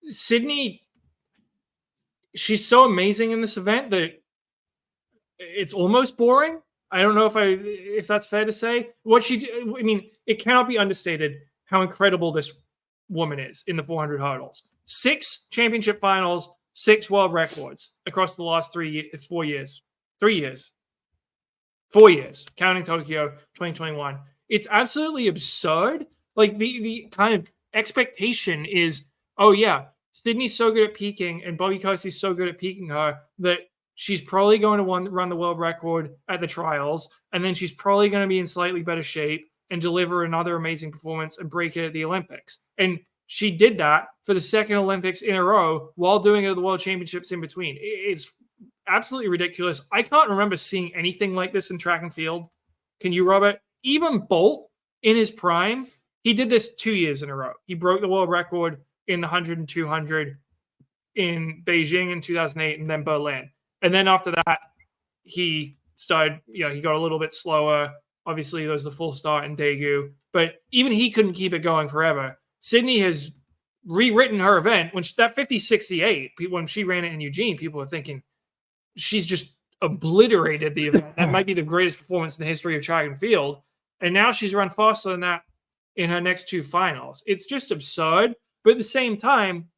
Sydney. She's so amazing in this event that it's almost boring. I don't know if that's fair to say. I mean, it cannot be understated how incredible this woman is in the 400 hurdles. 6 championship finals, 6 world records across the last 4 years. 3 years. 4 years, counting Tokyo 2021. It's absolutely absurd. Like the kind of expectation is, oh yeah, Sydney's so good at peaking and Bobby Kersey's so good at peaking her that she's probably going to run the world record at the trials, and then she's probably going to be in slightly better shape and deliver another amazing performance and break it at the Olympics. And she did that for the second Olympics in a row while doing it at the World Championships in between. It's absolutely ridiculous. I can't remember seeing anything like this in track and field. Can you, Robert? Even Bolt in his prime, he did this 2 years in a row. He broke the world record in the 100 and 200 in Beijing in 2008 and then Berlin. And then after that, he started, he got a little bit slower. Obviously, there was the full start in Daegu, but even he couldn't keep it going forever. Sydney has rewritten her event. When that 50-68, when she ran it in Eugene, people were thinking she's just obliterated the event. That might be the greatest performance in the history of track and field. And now she's run faster than that in her next 2 finals. It's just absurd. But at the same time,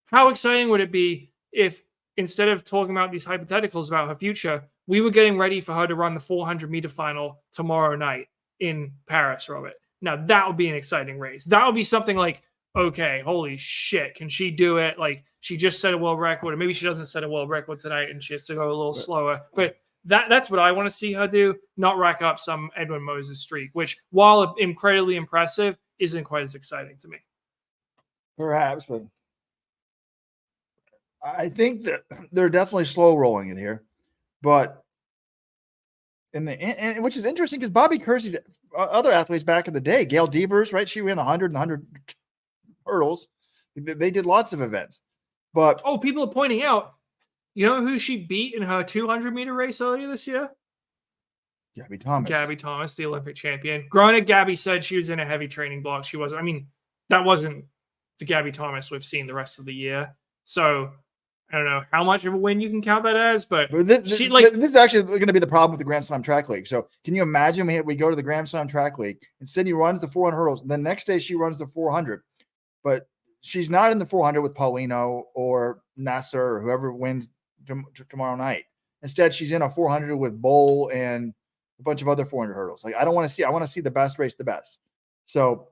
how exciting would it be if instead of talking about these hypotheticals about her future, we were getting ready for her to run the 400-meter final tomorrow night in Paris, Robert? Now, that would be an exciting race. That would be something like, okay, holy shit, can she do it? Like, she just set a world record, or maybe she doesn't set a world record tonight and she has to go a little slower. But that's what I want to see her do, not rack up some Edwin Moses streak, which, while incredibly impressive, isn't quite as exciting to me. Perhaps, but I think that they're definitely slow rolling it here. But and which is interesting because Bobby Kersey's other athletes back in the day, Gail Devers, right? She ran 100 and 100 hurdles. They did lots of events. But people are pointing out, you know who she beat in her 200-meter race earlier this year? Gabby Thomas. Gabby Thomas, the Olympic champion. Granted, Gabby said she was in a heavy training block. She wasn't. I mean, that wasn't the Gabby Thomas we've seen the rest of the year. So I don't know how much of a win you can count that as, but this is actually going to be the problem with the Grand Slam Track League. So can you imagine we go to the Grand Slam Track League and Sydney runs the 400 hurdles, and the next day she runs the 400, but she's not in the 400 with Paulino or Nasser or whoever wins tomorrow night. Instead, she's in a 400 with Bowl and a bunch of other 400 hurdles. Like, I want to see the best race the best. So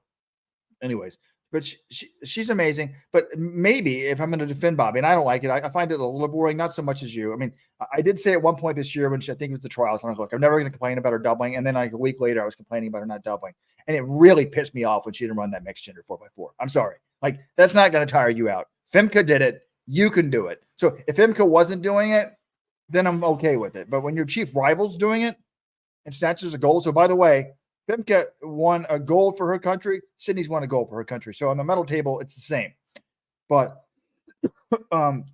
anyways, but she's amazing. But maybe if I'm going to defend Bobby, and I don't like it, I find it a little boring, not so much as you. I mean, I did say at one point this year when I think it was the trials, I was like, I'm never going to complain about her doubling. And then like a week later, I was complaining about her not doubling. And it really pissed me off when she didn't run that mixed gender 4x4. I'm sorry. Like, that's not going to tire you out. Femke did it. You can do it. So if Femke wasn't doing it, then I'm okay with it. But when your chief rival's doing it and snatches a gold. So by the way, Femke won a gold for her country. Sydney's won a gold for her country. So on the medal table, it's the same. But on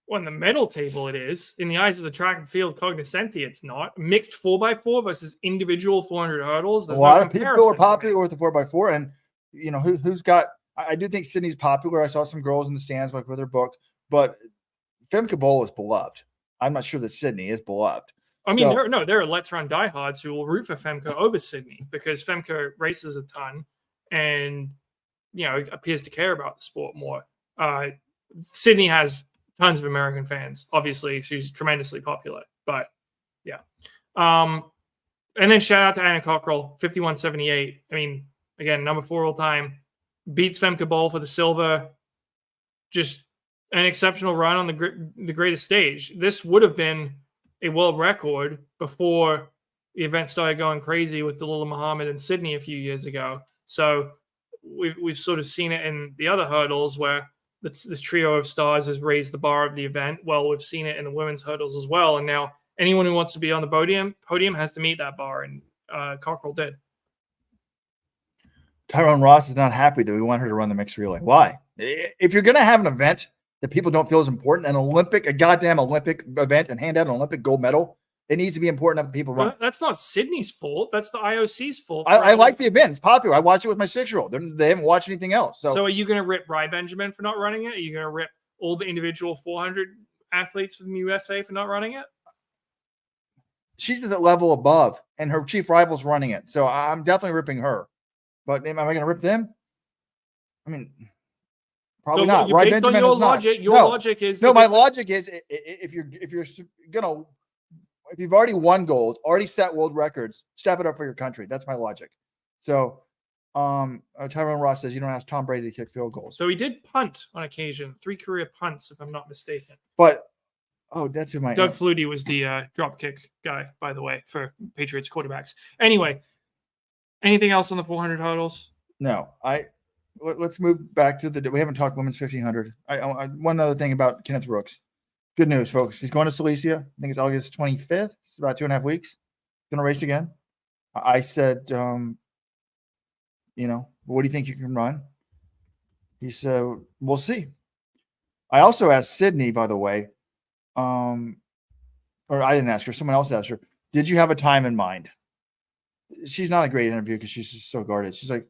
the medal table, it is. In the eyes of the track and field cognoscenti, it's not. Mixed 4x4 versus individual 400 hurdles. There's a lot of people are popular with the 4x4. And, you know, who's got – I do think Sydney's popular. I saw some girls in the stands like with her book. But Femke Bol is beloved. I'm not sure that Sydney is beloved. I mean, there are Let's Run diehards who will root for Femke over Sydney because Femke races a ton and, you know, appears to care about the sport more. Sydney has tons of American fans. Obviously, she's tremendously popular. But, yeah. And then shout out to Anna Cockrell, 51.78. I mean, again, number 4 all time. Beats Femke Bol for the silver. Just an exceptional run on the greatest stage. This would have been a world record before the event started going crazy with Dalilah Muhammad in Sydney a few years ago. So we've sort of seen it in the other hurdles where this trio of stars has raised the bar of the event. Well, we've seen it in the women's hurdles as well. And now anyone who wants to be on the podium has to meet that bar. And Cockrell did. Tyrone Ross is not happy that we want her to run the mixed relay. Why? If you're going to have an event that people don't feel is important, a goddamn Olympic event, and hand out an Olympic gold medal, it needs to be important enough that people run. That's not Sydney's fault. That's the IOC's fault. I like the event. It's popular. I watch it with my 6-year-old. They haven't watched anything else. So are you going to rip Rai Benjamin for not running it? Are you going to rip all the individual 400 athletes from the USA for not running it? She's at the level above, and her chief rival's running it. So I'm definitely ripping her. But am I going to rip them? I mean, Probably So not. you- Right, based on Benjamin your is not. logic, your No. logic is No, if my it's- logic is if you're gonna if you've already won gold, already set world records, step it up for your country. That's my logic. So, Tyrone Ross says you don't ask Tom Brady to kick field goals, So he did punt on occasion, 3 career punts, if I'm not mistaken. but that's who my Doug Flutie was the drop kick guy, by the way, for Patriots quarterbacks. Anyway, anything else on the 400 hurdles? No, let's move back to we haven't talked women's 1500. One other thing about Kenneth Rooks. Good news, folks. He's going to Silesia. I think it's August 25th. It's about 2.5 weeks. Going to race again. I said, what do you think you can run? He said, we'll see. I also asked Sydney, by the way, or I didn't ask her. Someone else asked her, did you have a time in mind? She's not a great interview because she's just so guarded. She's like,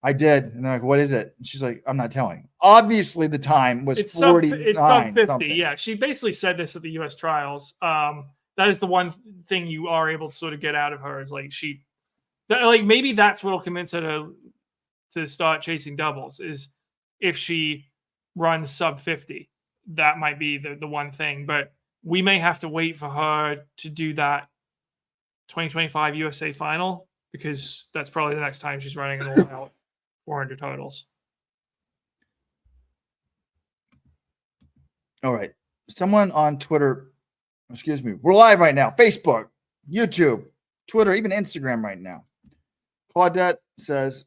I did. And they're like, what is it? And she's like, I'm not telling. Obviously, the time was 49. It's sub 50. Something. Yeah, she basically said this at the U.S. trials. That is the one thing you are able to sort of get out of her is like maybe that's what'll convince her to start chasing doubles is if she runs sub 50. That might be the one thing. But we may have to wait for her to do that 2025 USA final because that's probably the next time she's running an all-out 400 totals. All right. Someone on Twitter, excuse me, we're live right now. Facebook, YouTube, Twitter, even Instagram right now. Claudette says,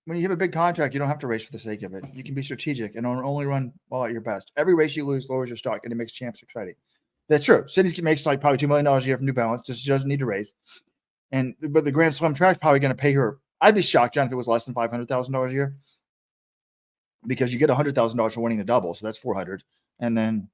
when you have a big contract, you don't have to race for the sake of it. You can be strategic and only run well at your best. Every race you lose lowers your stock and it makes champs exciting. That's true. Sydney makes like probably $2 million a year from New Balance. Just she doesn't need to race. But the Grand Slam track's probably going to pay her. I'd be shocked, John, if it was less than $500,000 a year, because you get $100,000 for winning the double, so that's $400,000, and then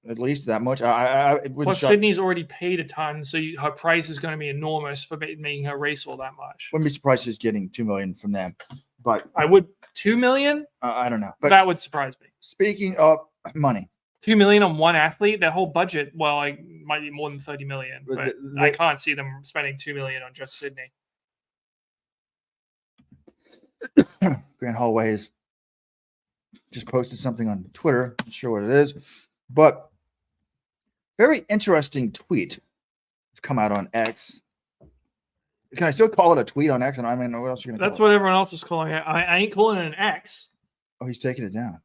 at least that much. Plus, Sydney's already paid a ton, so her price is going to be enormous for making her race all that much. Wouldn't be surprised she's getting $2 million from them, but I would $2 million. I don't know, but that would surprise me. Speaking of money, $2 million on one athlete, their whole budget, might be more than $30 million, but I can't see them spending $2 million on just Sydney. Grant Holloway has just posted something on Twitter. Not sure what it is, but very interesting tweet. It's come out on X. Can I still call it a tweet on X? And I mean, what else are you going to? That's what everyone else is calling it. I ain't calling it an X. Oh, he's taking it down.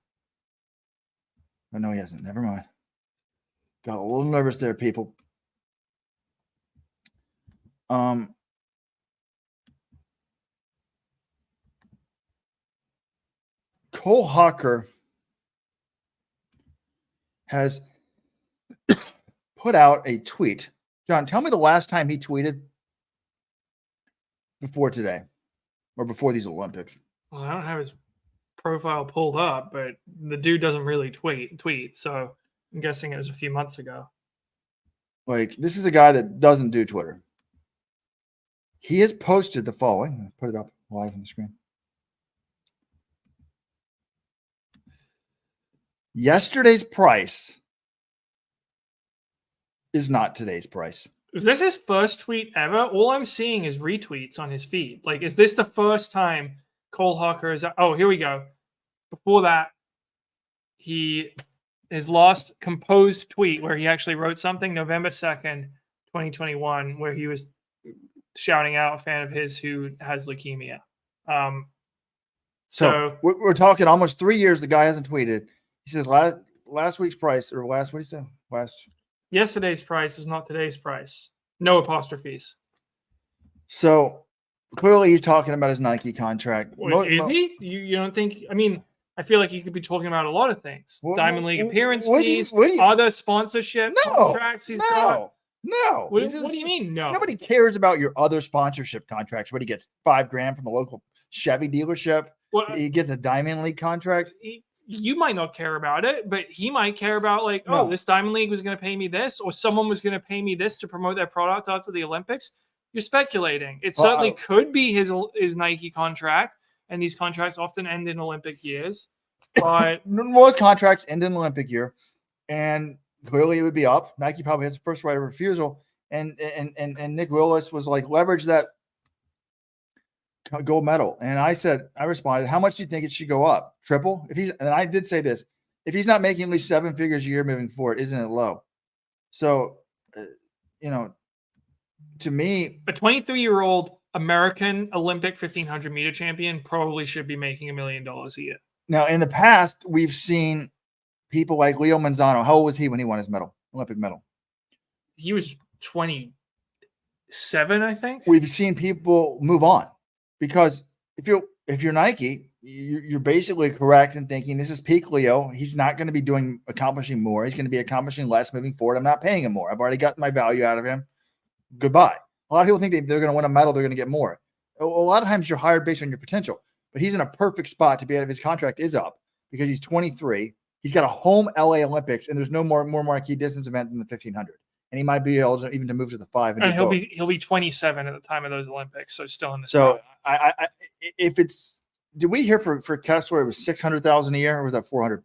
Oh, no, he hasn't. Never mind. Got a little nervous there, people. Cole Hocker has put out a tweet. John, tell me the last time he tweeted before today or before these Olympics. Well, I don't have his profile pulled up, but the dude doesn't really tweet. So I'm guessing it was a few months ago. Like, this is a guy that doesn't do Twitter. He has posted the following. I'll put it up live on the screen. Yesterday's price is not today's price. Is this his first tweet ever? All I'm seeing is retweets on his feed. Like, is this the first time Cole Hocker is... Oh, here we go. Before that, his last composed tweet where he actually wrote something, November 2nd, 2021, where he was shouting out a fan of his who has leukemia. So we're talking almost 3 years. The guy hasn't tweeted. He says last week's price, or last, what did he say? Yesterday's price is not today's price. No apostrophes. So clearly he's talking about his Nike contract. Is he? You don't think? I mean, I feel like he could be talking about a lot of things. Diamond League appearance fees, other sponsorship contracts he's got. No. What do you mean? No. Nobody cares about your other sponsorship contracts. What, he gets $5,000 from a local Chevy dealership. He gets a Diamond League contract. You might not care about it, but he might care about this Diamond League was going to pay me this, or someone was going to pay me this to promote their product after the Olympics. You're speculating. It certainly could be his Nike contract, and these contracts often end in Olympic years. But most contracts end in Olympic year, and clearly it would be up. Nike probably has the first right of refusal, and Nick Willis was like, leverage that gold medal. And I responded, how much do you think it should go up? Triple? And I did say this, if he's not making at least 7 figures a year moving forward, isn't it low? So, to me, a 23-year-old American Olympic 1500 meter champion probably should be making $1 million a year. Now, in the past, we've seen people like Leo Manzano. How old was he when he won his Olympic medal? He was 27, I think. We've seen people move on because if you're Nike, you're basically correct in thinking this is peak Leo. He's not going to be accomplishing more. He's going to be accomplishing less moving forward. I'm not paying him more. I've already got my value out of him. Goodbye. A lot of people think they're going to win a medal. They're going to get more. A lot of times you're hired based on your potential, but he's in a perfect spot to be out of his contract is up because he's 23. He's got a home LA Olympics, and there's no more marquee distance event than the 1500. And he might be able to even to move to the 5. And he'll be 27 at the time of those Olympics, so still in the. So did we hear for Kessler it was 600,000 a year, or was that 400?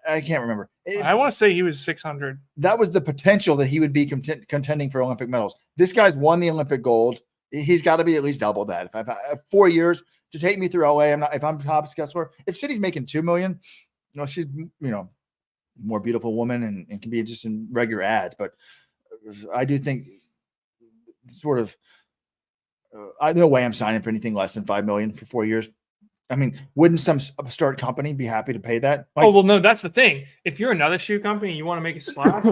I can't remember. I want to say he was 600. That was the potential that he would be contending for Olympic medals. This guy's won the Olympic gold. He's got to be at least double that. If I have 4 years to take me through LA, if I'm Thomas Kessler, if City's making $2 million, she's more beautiful woman and can be just in regular ads. But I do think sort of no way I'm signing for anything less than $5 million for 4 years. I mean, wouldn't some upstart company be happy to pay that? No, that's the thing. If you're another shoe company and you want to make a splash,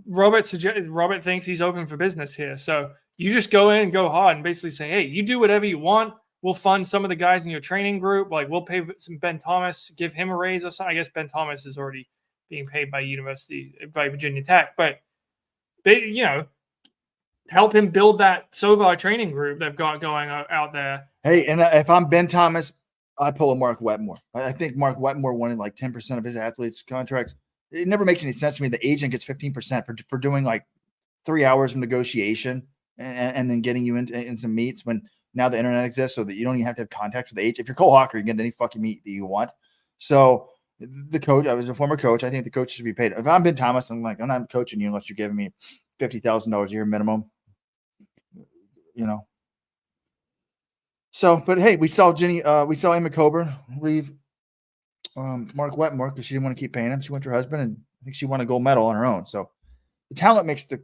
Robert thinks he's open for business here. So you just go in and go hard and basically say, hey, you do whatever you want. We'll fund some of the guys in your training group. We'll pay some Ben Thomas, give him a raise or something. I guess Ben Thomas is already being paid by Virginia Tech, but help him build that Sovar training group they've got going out there. Hey, and if I'm Ben Thomas, I pull a Mark Wetmore. I think Mark Wetmore wanted 10% of his athletes' contracts. It never makes any sense to me. The agent gets 15% for doing 3 hours of negotiation and then getting you in some meets when now the internet exists so that you don't even have to have contacts with the agent. If you're Cole Hocker, you can get any fucking meet that you want. So the coach, I was a former coach. I think the coach should be paid. If I'm Ben Thomas, I'm not coaching you unless you're giving me $50,000 a year minimum. So, but hey, we saw Amy Coburn leave Mark Wetmore because she didn't want to keep paying him. She went to her husband, and I think she won a gold medal on her own. So the talent makes the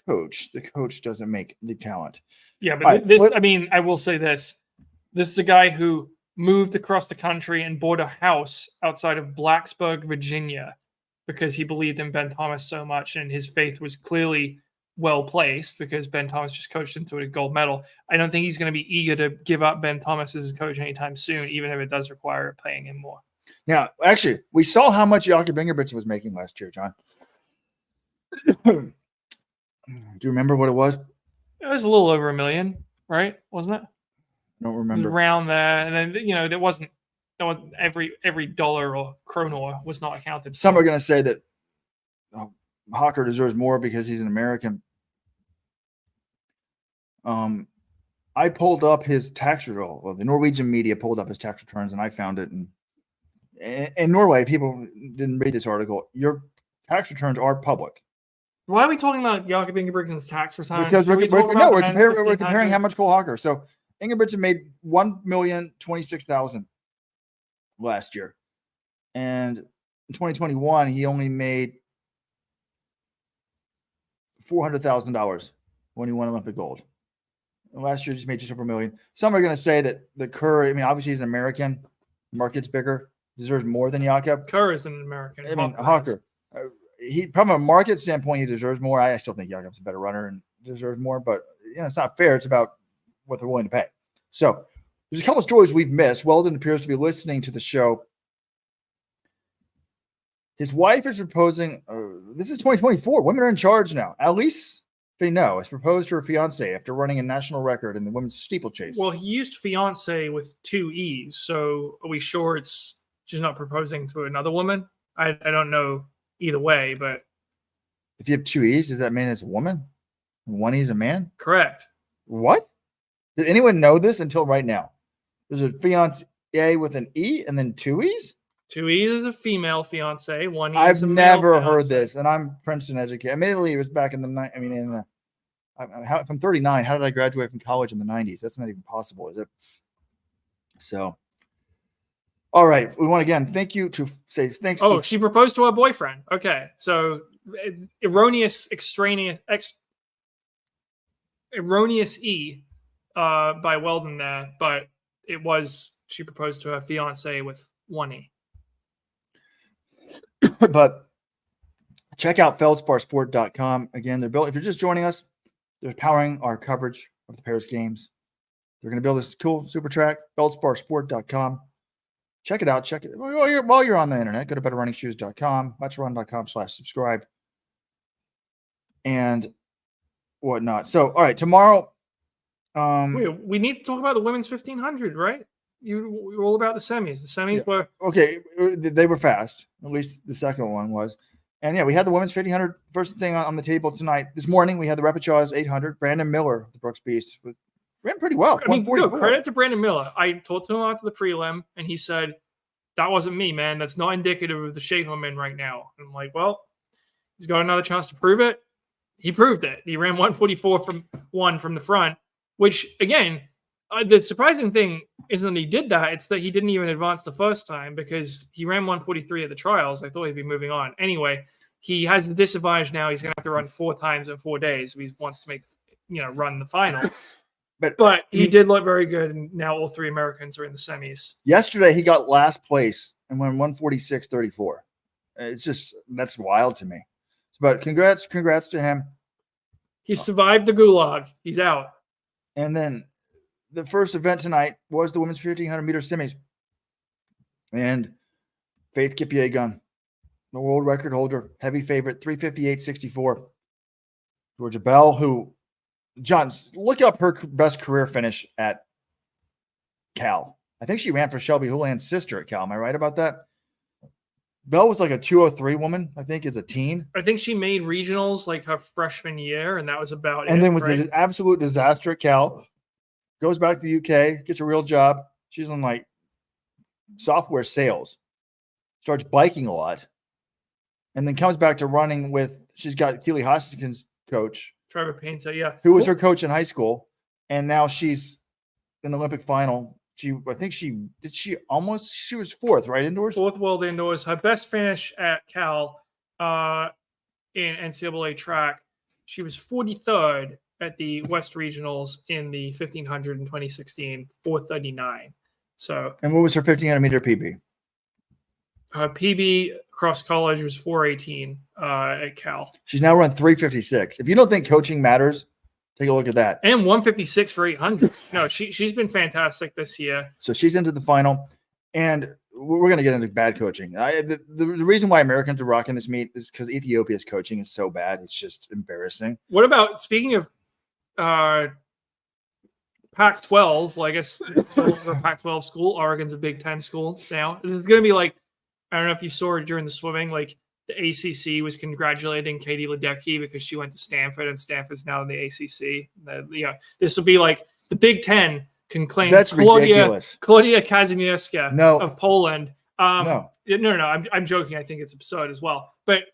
coach. The coach doesn't make the talent. Yeah, but I will say this. This is a guy who moved across the country and bought a house outside of Blacksburg, Virginia, because he believed in Ben Thomas so much, and his faith was clearly well placed because Ben Thomas just coached him to a gold medal. I don't think he's going to be eager to give up Ben Thomas as a coach anytime soon, even if it does require paying him more. Now, actually, we saw how much Jakob Ingebrigtsen was making last year, John. Do you remember what it was? It was a little over $1 million, right? Wasn't it? Don't remember. Around there, and then there wasn't every dollar or kroner was not accounted. Some are going to say that Hocker deserves more because he's an American. I pulled up his tax return. Well, the Norwegian media pulled up his tax returns, and I found it. And in Norway, people didn't read this article. Your tax returns are public. Why are we talking about Jakob Ingebrigtsen's tax return? Because we're comparing how much Cole Hocker. So Ingebrigtsen made $1,026,000 last year, and in 2021 he only made $400,000 when he won Olympic gold. And last year, he just made just over $1 million. Some are going to say that the Kerr, obviously he's an American, the market's bigger, deserves more than Jakob. Kerr is an American. Hocker. From a market standpoint, he deserves more. I still think Jakob's a better runner and deserves more, but it's not fair. It's about what they're willing to pay. So there's a couple of stories we've missed. Weldon appears to be listening to the show. His wife is proposing. This is 2024. Women are in charge now. Alice Feyneau has proposed to her fiance after running a national record in the women's steeplechase. Well, he used fiance with 2 E's. So are we sure she's not proposing to another woman? I don't know either way, but if you have 2 E's, does that mean it's a woman? 1 E is a man? Correct. What? Did anyone know this until right now? There's a fiance with an E and then 2 E's? 2 E's is a female fiance. 1 E I've is a never male heard fiancé. this, and I'm Princeton educated. Admittedly, it was back in the If I'm 39, how did I graduate from college in the 90s? That's not even possible, is it? So, all right. We want again thank you to say thanks. Oh, she proposed to her boyfriend. Okay, so erroneous E by Weldon there, but it was she proposed to her fiance with one E. But check out feldsparsport.com. Again, they're built. If you're just joining us, they're powering our coverage of the Paris Games. They're going to build this cool super track. Feldsparsport.com. Check it out. Check it while you're on the internet. Go to betterrunningshoes.com, betterrun.com/subscribe, and whatnot. So, all right, tomorrow. We need to talk about the women's 1500, right? You were all about the semis. The semis were okay. They were fast. At least the second one was. And yeah, we had the women's 1500 first thing on the table tonight. This morning we had the Repechaz 800. Brandon Miller, the Brooks Beast, ran pretty well. I mean, credit to Brandon Miller. I talked to him after the prelim, and he said, "That wasn't me, man. That's not indicative of the shape I'm in right now." And I'm like, well, he's got another chance to prove it. He proved it. He ran 144 from the front, which again, the surprising thing isn't that he did that. It's that he didn't even advance the first time because he ran 143 at the trials. I thought he'd be moving on. Anyway, he has the disadvantage now. He's going to have to run 4 times in 4 days if he wants to run the final. But he did look very good, and now all 3 Americans are in the semis. Yesterday, he got last place and won 146.34. That's wild to me. But congrats to him. He survived the gulag. He's out. And then the first event tonight was the women's 1,500-meter semis. And Faith Kipyegon, the world record holder, heavy favorite, 358.64. Georgia Bell, who, John, look up her best career finish at Cal. I think she ran for Shelby Houlihan's sister at Cal. Am I right about that? Bell was like a 203 woman, I think, as a teen. I think she made regionals like her freshman year, and that was about it. And then was an absolute disaster at Cal. Goes back to the UK, gets a real job. She's on like software sales. Starts biking a lot. And then comes back to running she's got Keely Hoskins' coach. Trevor Painter, yeah. Who was her coach in high school. And now she's in the Olympic final. She was 4th, right? Indoors? 4th world indoors. Her best finish at Cal in NCAA track. She was 43rd at the West Regionals in the 1500 in 2016, 439. So. And what was her 1500-meter PB? Her PB across college was 418 at Cal. She's now run 356. If you don't think coaching matters, take a look at that. And 156 for 800. No, she's been fantastic this year. So she's into the final. And we're going to get into bad coaching. The reason why Americans are rocking this meet is because Ethiopia's coaching is so bad. It's just embarrassing. What about, speaking of Pac-12, well, I guess it's a Pac-12 school. Oregon's a Big Ten school now. It's going to be like, I don't know if you saw it during the swimming, like the ACC was congratulating Katie Ledecky because she went to Stanford, and Stanford's now in the ACC. This will be like the Big Ten can claim that's ridiculous. Claudia Kazimierska of Poland. No, I'm joking. I think it's absurd as well. But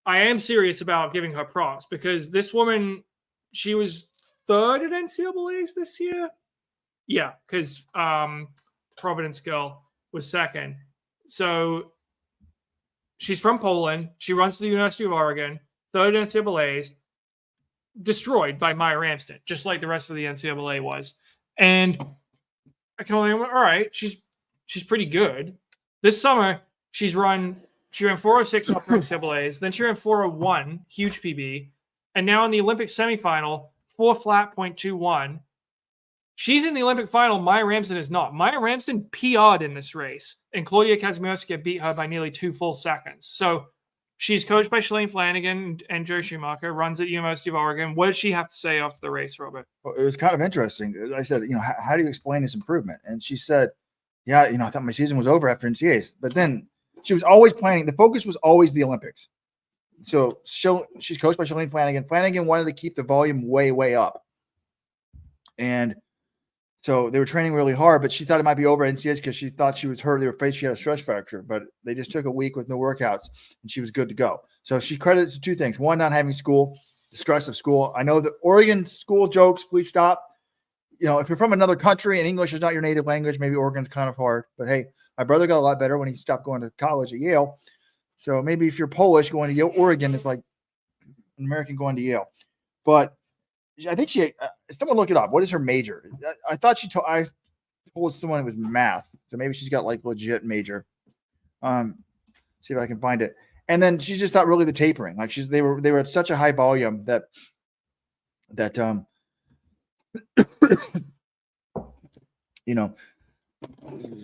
I am serious about giving her props because this woman, she was 3rd at NCAAs this year. Yeah, because Providence girl was 2nd. So she's from Poland. She runs for the University of Oregon. 3rd at NCAAs. Destroyed by Maya Ramsden, just like the rest of the NCAA was. And I can only, all right, she's pretty good. This summer, she ran 406 up for NCAAs. Then she ran 401, huge PB. And now in the Olympic semifinal, 4.21. She's in the Olympic final. Maya Ramsden is not. Maya Ramsden PR'd in this race, and Claudia Kazimierska beat her by nearly 2 full seconds. So she's coached by Shalane Flanagan and Joe Schumacher, runs at University of Oregon. What did she have to say after the race, Robert? Well, it was kind of interesting. I said, how do you explain this improvement? And she said, yeah, I thought my season was over after NCAAs. But then she was always planning. The focus was always the Olympics. So she's coached by Shalane Flanagan. Flanagan wanted to keep the volume way, way up. And so they were training really hard, but she thought it might be over at NCAAs because she thought she was hurt. They were afraid she had a stress fracture, but they just took a week with no workouts, and she was good to go. So she credits to 2 things. 1, not having school, the stress of school. I know the Oregon school jokes, please stop. If you're from another country and English is not your native language, maybe Oregon's kind of hard. But hey, my brother got a lot better when he stopped going to college at Yale. So maybe if you're Polish going to Yale, Oregon, it's like an American going to Yale. But I think someone look it up. What is her major? I thought I told someone it was math. So maybe she's got like legit major. See if I can find it. And then she's just not really the tapering. Like they were at such a high volume that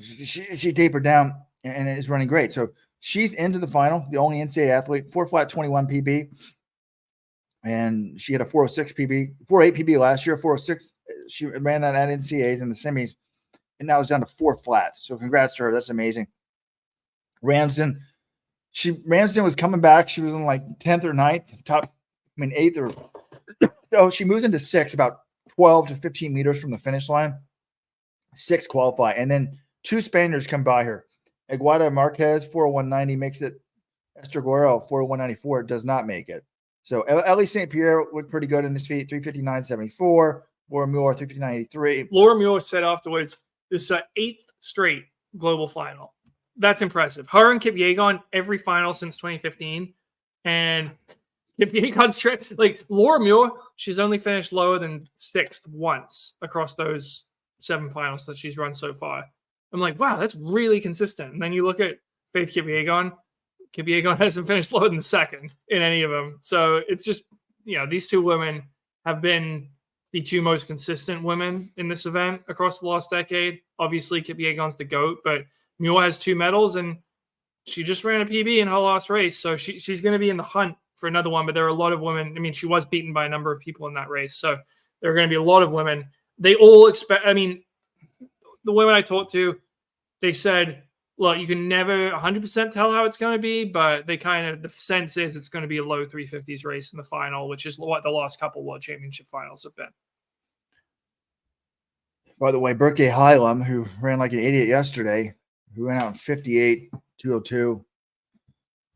she tapered down and is running great. So she's into the final, the only NCAA athlete, 4 flat 21 PB. And she had a 406 PB, 48 PB last year, 406. She ran that at NCAAs in the semis, and now it's down to 4 flat. So congrats to her. That's amazing. Ramsden was coming back. She was in like 10th or 9th, 8th or so she moves into 6, about 12 to 15 meters from the finish line. 6 qualify. And then 2 Spaniards come by her. Aguada Marquez, 401.90 makes it. Esther Guerrero, 401.94 does not make it. So Ellie St. Pierre looked pretty good in this feat, 359.74. Laura Muir, 359.83. Laura Muir said afterwards, this is her 8th straight global final. That's impressive. Her and Kipyegon, every final since 2015. And Kipyegon's like Laura Muir, she's only finished lower than 6th once across those 7 finals that she's run so far. I'm like, wow, that's really consistent. And then you look at Faith Kipyegon. Kipyegon hasn't finished lower than 2nd in any of them. So it's just, these 2 women have been the 2 most consistent women in this event across the last decade. Obviously, Kipyegon's the GOAT, but Muir has 2 medals, and she just ran a PB in her last race. So she's going to be in the hunt for another one, but there are a lot of women. I mean, she was beaten by a number of people in that race. So there are going to be a lot of women. They all expect, the women I talked to, they said, look, you can never 100% tell how it's going to be, but the sense is it's going to be a low 350s race in the final, which is what the last couple World Championship finals have been. By the way, Berke Hylam, who ran like an idiot yesterday, who went out in 58.202,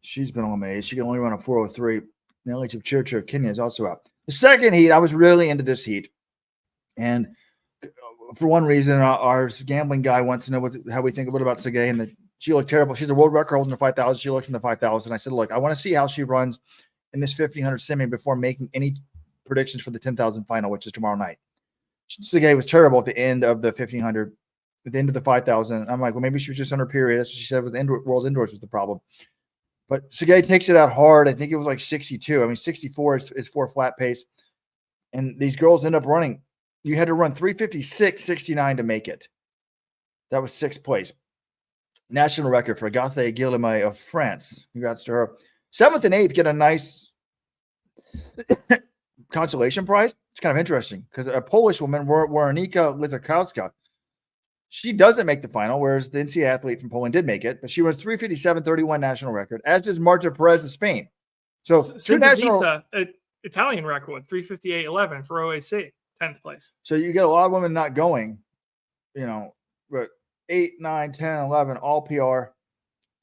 she's been eliminated. She can only run a 403. Nelly Chipchirchir of Kenya is also out. The second heat, I was really into this heat. And for one reason, our gambling guy wants to know how we think about Tsegay, and she looked terrible. She's a world record holder in the 5,000. She looked in the 5,000. I said, look, I want to see how she runs in this 1,500 semi before making any predictions for the 10,000 final, which is tomorrow night. Tsegay was terrible at the end of the 1,500, at the end of the 5,000. I'm like, well, maybe she was just on her period. That's what she said with World Indoors was the problem. But Tsegay takes it out hard. I think it was like 62. 64 is 4 flat pace. And these girls end up running. You had to run 356.69 to make it. That was 6th place. National record for Agathe Guillemot of France. Congrats to her. 7th and 8th get a nice consolation prize. It's kind of interesting because a Polish woman, Weronika Lizakowska, she doesn't make the final, whereas the NCAA athlete from Poland did make it, but she runs 357.31 national record, as does Marta Perez of Spain. So two national Italian record, 358.11 for OAC. 10th place. So you get a lot of women not going, but 8, 9, 10, 11, all PR.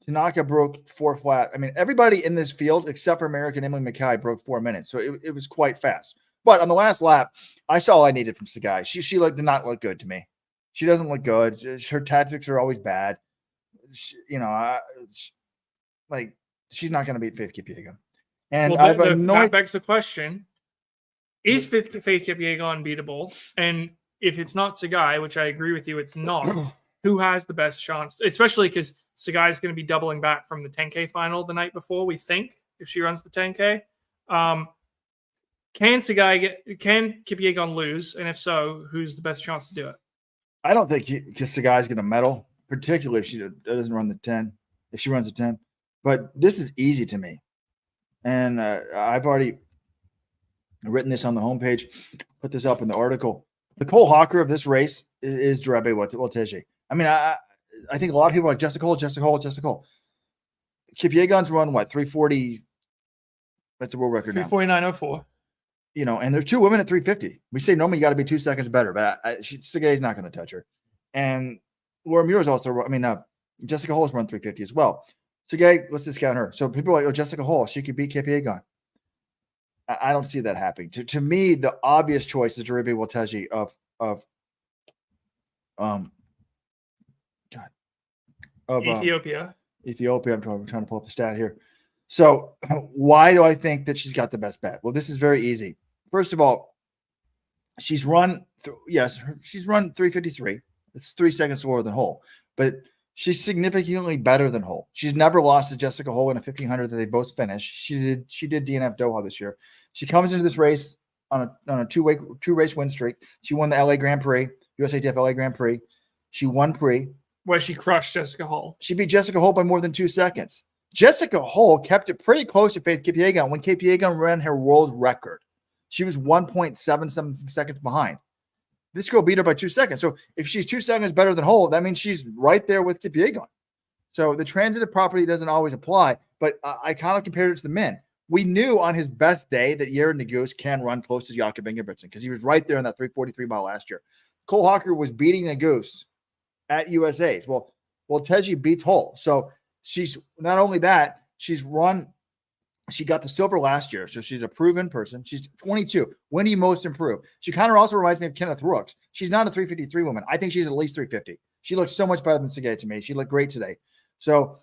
Tanaka broke 4 flat. Everybody in this field, except for American Emily Mackay, broke 4 minutes. So it was quite fast. But on the last lap, I saw all I needed from Tsegay. She did not look good to me. She doesn't look good. Her tactics are always bad. She's not going to beat Faith Kipyegon. And that begs the question. Is Faith Kipyegon unbeatable? And if it's not Tsegay, which I agree with you, it's not, who has the best chance? Especially because Tsegay is going to be doubling back from the 10K final the night before, we think, if she runs the 10K. Can Kipyegon lose? And if so, who's the best chance to do it? I don't think Tsegay is going to medal, particularly if she doesn't run the 10, if she runs the 10. But this is easy to me. And I've already written this on the homepage, put this up in the article. The Cole Hocker of this race is Derebe Wateje. I think a lot of people are like Jessica Cole. Kipyegon's run, 340? That's a world record now. 349.04. And there's 2 women at 350. We say normally you got to be 2 seconds better, but Tsegay's not going to touch her. And Laura Muir's also, Jessica Hull's run 350 as well. Tsegay, let's discount her. So people are like, Jessica Hull, she could beat Kipyegon. I don't see that happening. To me, the obvious choice is Jaribe Welteji of Ethiopia. Ethiopia. I'm trying to pull up the stat here. So why do I think that she's got the best bet? Well, this is very easy. First of all, she's run 353. It's 3 seconds slower than Hull, but she's significantly better than Hull. She's never lost to Jessica Hull in a 1500 that they both finished. She did DNF Doha this year. She comes into this race on a two race win streak. She won the LA Grand Prix, USATF LA Grand Prix. She won Prix. Where she crushed Jessica Hull. She beat Jessica Hull by more than 2 seconds. Jessica Hull kept it pretty close to Faith Kipyegon when Kipyegon ran her world record. She was 1.77 seconds behind. This girl beat her by 2 seconds. So if she's 2 seconds better than Hull, that means she's right there with Kipyegon. So the transitive property doesn't always apply, but I kind of compared it to the men. We knew on his best day that Jared Naguse can run close to Jakob Ingebrigtsen because he was right there in that 343 mile last year. Cole Hocker was beating Naguse at USA's. Well, Teji beats Hull. So she's not only that, she got the silver last year. So she's a proven person. She's 22. When do you most improve? She kind of also reminds me of Kenneth Rooks. She's not a 353 woman. I think she's at least 350. She looks so much better than Tsegay to me. She looked great today. So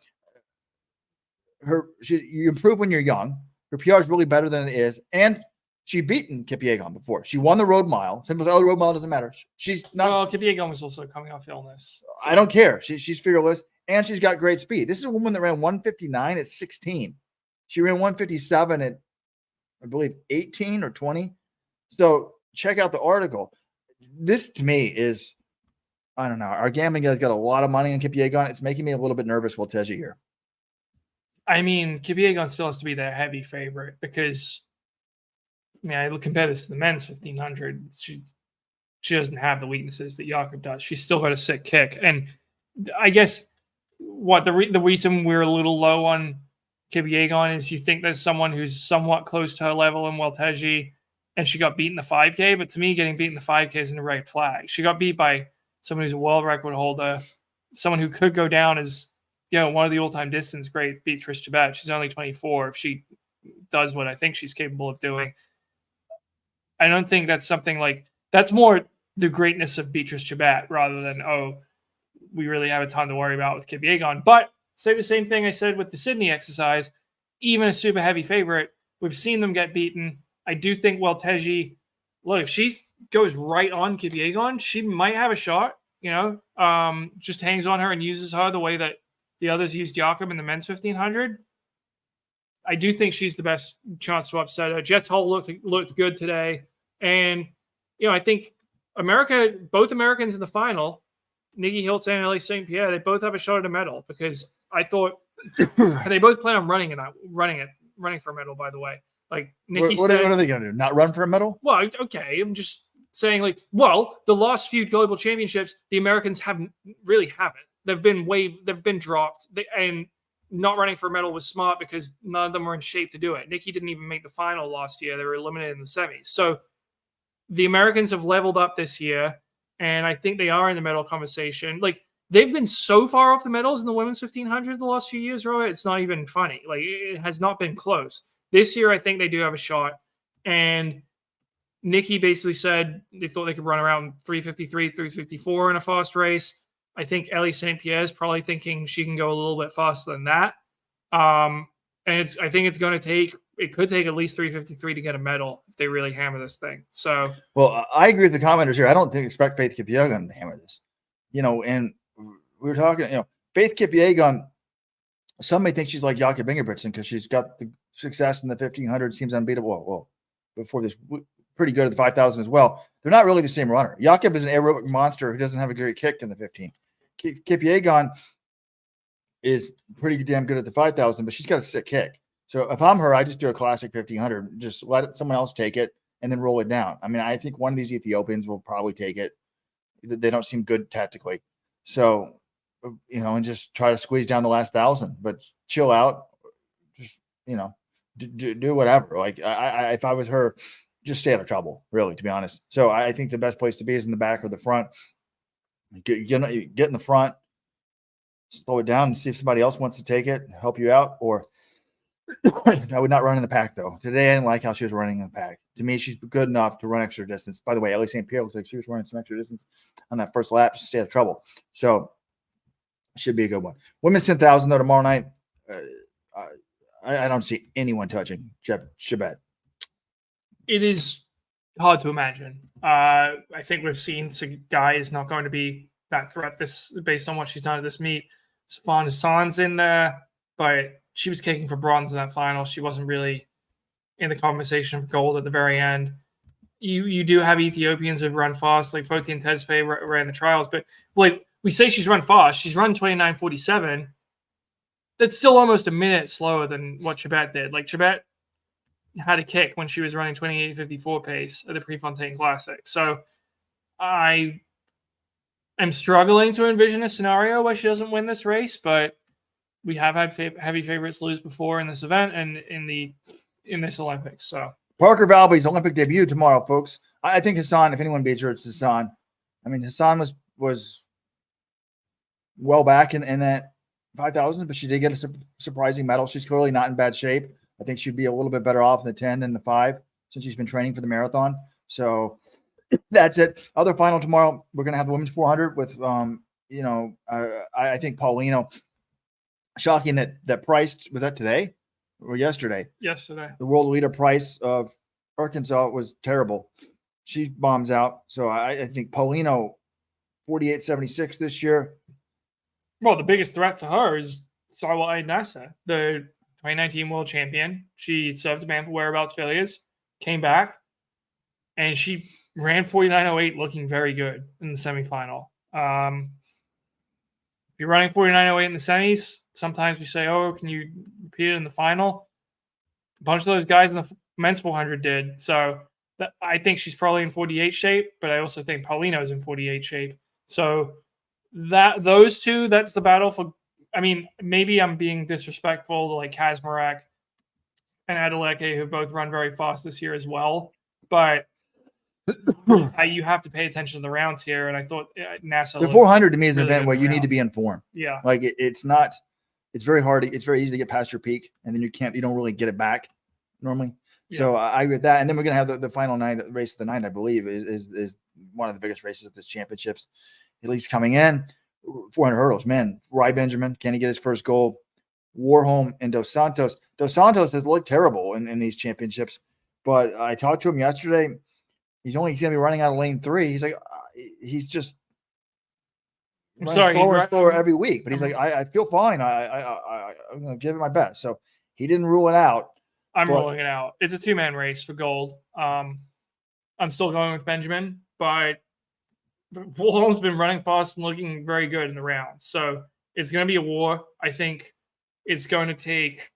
you improve when you're young. Her PR is really better than it is. And she beaten Kipyegon before. She won the road mile. Some people say, the road mile doesn't matter. She's not. Well, Kipyegon was also coming off illness. So. I don't care. She's fearless, and she's got great speed. This is a woman that ran 159 at 16. She ran 157 at, I believe, 18 or 20. So check out the article. This, to me, is, I don't know. Our gambling guy's got a lot of money on Kipyegon. It's making me a little bit nervous, Welteji here. I mean, Kipyegon still has to be their heavy favorite because, I mean, I compare this to the men's 1500. She doesn't have the weaknesses that Jakob does. She's still got a sick kick. And I guess the reason we're a little low on Kipyegon is you think there's someone who's somewhat close to her level in Welteji, and she got beat in the 5K. But to me, getting beat in the 5K isn't a red flag. She got beat by someone who's a world record holder, someone who could go down as, one of the all-time distance greats, beat Trish Chabad. She's only 24. If she does what I think she's capable of doing, I don't think that's something like that's more the greatness of Beatrice Chabad rather than, we really have a ton to worry about with Kipyegon. But say the same thing I said with the Sydney exercise. Even a super heavy favorite, we've seen them get beaten. I do think Welteji, look, if she goes right on Kipyegon, she might have a shot, just hangs on her and uses her the way that the others used Jakob in the men's 1500. I do think she's the best chance to upset her. Jess Hull looked good today. And, I think both Americans in the final, Nikki Hilton and Ellie St. Pierre, they both have a shot at a medal because I thought they both plan on running for a medal, by the way. Like Nikki what are they going to do? Not run for a medal? Well, okay. I'm just saying the last few global championships, the Americans haven't. They've been dropped. And not running for a medal was smart because none of them were in shape to do it. Nikki didn't even make the final last year. They were eliminated in the semis. So the Americans have leveled up this year, and I think they are in the medal conversation. They've been so far off the medals in the women's 1500 the last few years, Roy. It's not even funny. It has not been close. This year, I think they do have a shot. And Nikki basically said they thought they could run around 353, 354 in a fast race. I think Ellie St. Pierre is probably thinking she can go a little bit faster than that. And I think it could take at least 353 to get a medal if they really hammer this thing. So, well, I agree with the commenters here. I don't expect Faith Kipyegon to hammer this, and we were talking, Faith Kipyegon, some may think she's like Jakob Ingebrigtsen because she's got the success in the 1500, seems unbeatable. Well, before this, pretty good at the 5,000 as well. They're not really the same runner. Jakob is an aerobic monster who doesn't have a great kick in the 15. Kipyegon is pretty damn good at the 5,000, but she's got a sick kick. So if I'm her, I just do a classic 1500, just let someone else take it and then roll it down. I mean, I think one of these Ethiopians will probably take it. They don't seem good tactically. So, and just try to squeeze down the last 1,000, but chill out. Just, do whatever. If I was her, just stay out of trouble, really, to be honest. So I think the best place to be is in the back or the front. Get in the front, slow it down and see if somebody else wants to take it, help you out, or I would not run in the pack though. Today I didn't like how she was running in the pack. To me, she's good enough to run extra distance. By the way, Ellie St. Pierre looks like she was running some extra distance on that first lap. She stayed out of trouble. So should be a good one. Women's 10,000 though tomorrow night. I don't see anyone touching Chebet. It is hard to imagine. I think we've seen Sagai is not going to be that threat based on what she's done at this meet. Sifan Hassan's in there, but she was kicking for bronze in that final. She wasn't really in the conversation for gold at the very end. You do have Ethiopians who've run fast, like Fotian Tesfaye ran the trials, but like we say she's run fast. She's run 29:47. That's still almost a minute slower than what Chebet did. Like Chebet had a kick when she was running 28:54 pace at the Prefontaine Classic. So I am struggling to envision a scenario where she doesn't win this race, but we have had heavy favorites lose before in this event and in this Olympics. So Parker Valby's Olympic debut tomorrow, folks. I think Hassan, if anyone beats her, it's Hassan. I mean, Hassan was well back in that 5,000, but she did get a surprising medal. She's clearly not in bad shape. I think she'd be a little bit better off in the 10 than the 5 since she's been training for the marathon. So that's it. Other final tomorrow, we're going to have the women's 400 with, I think Paulino. Shocking that Price, was that today or yesterday? Yesterday. The world leader Price of Arkansas was terrible. She bombs out. So I think Paulino, 48.76 this year. Well, the biggest threat to her is Sarwa Nasa, the 2019 world champion. She served a man for whereabouts failures, came back, and she ran 49.08 looking very good in the semifinal. If you're running 49.08 in the semis, sometimes we say, oh, can you repeat it in the final? A bunch of those guys in the men's 400 did. So I think she's probably in 48 shape, but I also think Paulino's in 48 shape. So those two, that's the battle for. I mean, maybe I'm being disrespectful to like Kazimierska and Adeleke, who both run very fast this year as well. But you have to pay attention to the rounds here. And I thought NASA. The 400 to me is an event where you need to be in form. Yeah. Like it's very hard. It's very easy to get past your peak, and then you don't really get it back normally. Yeah. So I agree with that. And then we're going to have the final race of the night, I believe, is one of the biggest races of this championships, at least coming in. 400 hurdles, man. Rai Benjamin, can he get his first goal? Warholm and Dos Santos. Dos Santos has looked terrible in these championships, but I talked to him yesterday. He's going to be running out of lane 3. He's like, he's just slower every week, but he's like, I feel fine. I'm going to give it my best. So he didn't rule it out. I'm ruling it out. It's a 2-man race for gold. I'm still going with Benjamin, but Warholm's been running fast and looking very good in the rounds. So it's going to be a war. I think it's going to take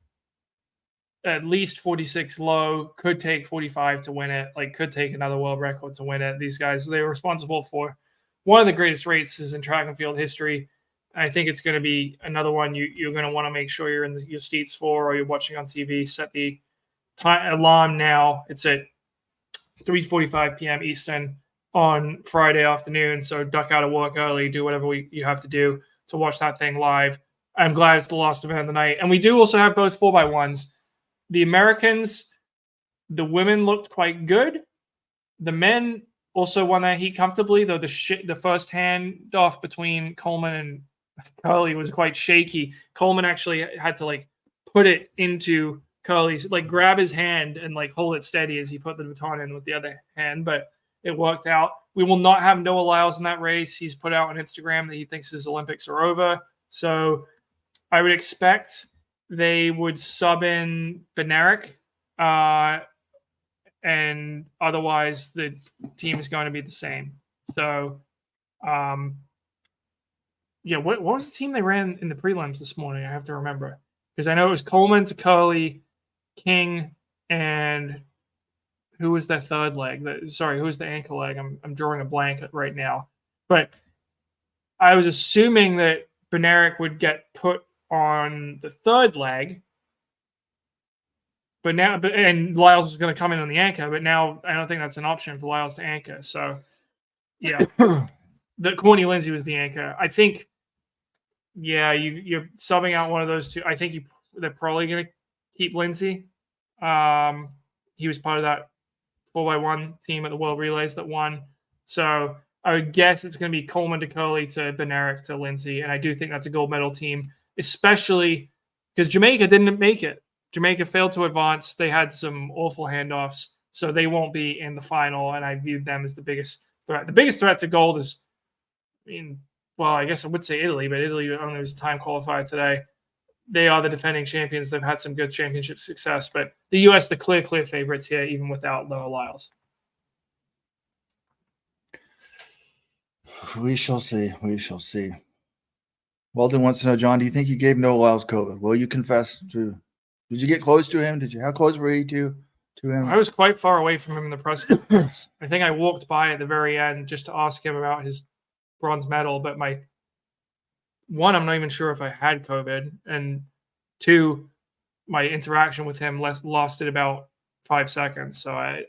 at least 46 low, could take 45 to win it, could take another world record to win it. These guys, they were responsible for one of the greatest races in track and field history. I think it's going to be another one you're going to want to make sure you're in your seats for, or you're watching on TV. Set the time alarm now. It's at 3:45 p.m. Eastern on Friday afternoon. So duck out of work early, do whatever you have to do to watch that thing live. I'm glad it's the last event of the night. And we do also have both 4x1s. The Americans, the women looked quite good. The men also won that heat comfortably, though the first handoff between Coleman and Curley was quite shaky. Coleman actually had to put it into Curley's, grab his hand and hold it steady as he put the baton in with the other hand, but it worked out. We will not have Noah Lyles in that race. He's put out on Instagram that he thinks his Olympics are over. So I would expect they would sub in Bednarek, and otherwise the team is going to be the same. So, what was the team they ran in the prelims this morning? I have to remember, because I know it was Coleman to Curley, King, and who was that third leg? Who was the ankle leg? I'm drawing a blank right now. But I was assuming that Bednarek would get put on the third leg, and Lyles is going to come in on the anchor, but now I don't think that's an option for Lyles to anchor. So, yeah, the Courtney Lindsay was the anchor. I think, you're subbing out one of those two. I think they're probably going to keep Lindsay. He was part of that 4x1 team at the World Relays that won. So I would guess it's going to be Coleman to Coley to Bednarek to Lindsay. And I do think that's a gold medal team, especially because Jamaica didn't make it. Jamaica failed to advance. They had some awful handoffs, so they won't be in the final. And I viewed them as the biggest threat. The biggest threat to gold is, I guess I would say Italy, but Italy only was a time qualifier today. They are the defending champions. They've had some good championship success, but the U.S., the clear favorites here, even without Noah Lyles. We shall see. We shall see. Weldon wants to know, John, do you think you gave Noah Lyles COVID? Will you confess to? Did you get close to him? How close were you to him? I was quite far away from him in the press conference. I think I walked by at the very end just to ask him about his bronze medal, but I'm not even sure if I had COVID, and 2, my interaction with him lasted about 5 seconds. So I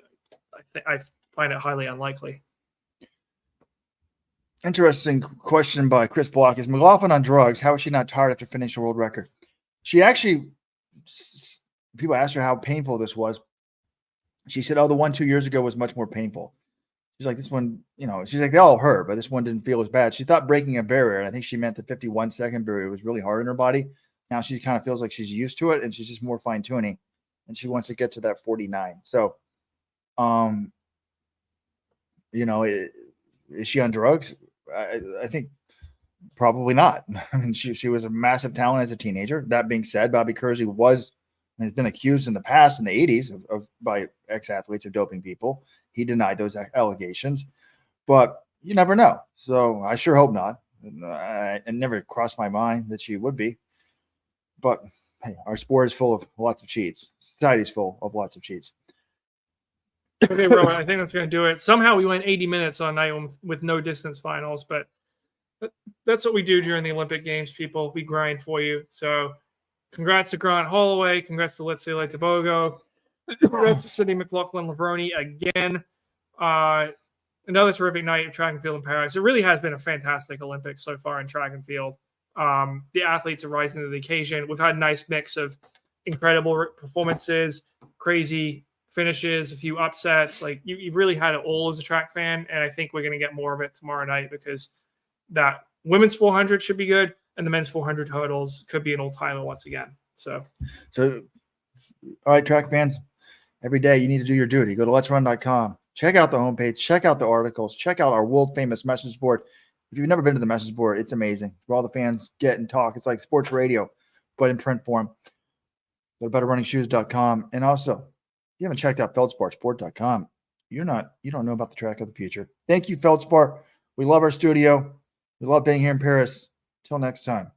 find it highly unlikely. Interesting question by Chris Block. Is McLaughlin on drugs? How is she not tired after finishing a world record? She actually, people asked her how painful this was. She said, the one 2 years ago was much more painful. She's like, this one, she's like, they all hurt, but this one didn't feel as bad. She thought breaking a barrier, and I think she meant the 51-second barrier was really hard in her body. Now she kind of feels like she's used to it, and she's just more fine-tuning, and she wants to get to that 49. So, is she on drugs? I think probably not. I mean, she was a massive talent as a teenager. That being said, Bobby Kersey has been accused in the past, in the 80s, by ex-athletes of doping people. He denied those allegations, but you never know. So I sure hope not. It never crossed my mind that she would be. But hey, our sport is full of lots of cheats. Society's full of lots of cheats. Okay, Rowan, I think that's going to do it. Somehow we went 80 minutes on night with no distance finals, but that's what we do during the Olympic Games, people. We grind for you. So congrats to Grant Holloway. Congrats to Letsile Tebogo. Congrats to Sydney McLaughlin Lavroni again. Another terrific night of track and field in Paris. It really has been a fantastic Olympics so far in track and field. The athletes are rising to the occasion. We've had a nice mix of incredible performances, crazy finishes, a few upsets. Like you've really had it all as a track fan, and I think we're going to get more of it tomorrow night because that women's 400 should be good, and the men's 400 hurdles could be an all-timer once again. So all right, track fans, every day you need to do your duty. Go to letsrun.com. Check out the homepage. Check out the articles. Check out our world-famous message board. If you've never been to the message board, it's amazing. Where all the fans get and talk. It's like sports radio, but in print form. Go to betterrunningshoes.com. And also, if you haven't checked out feldsparsport.com, you don't know about the track of the future. Thank you, Feldspar. We love our studio. We love being here in Paris. Till next time.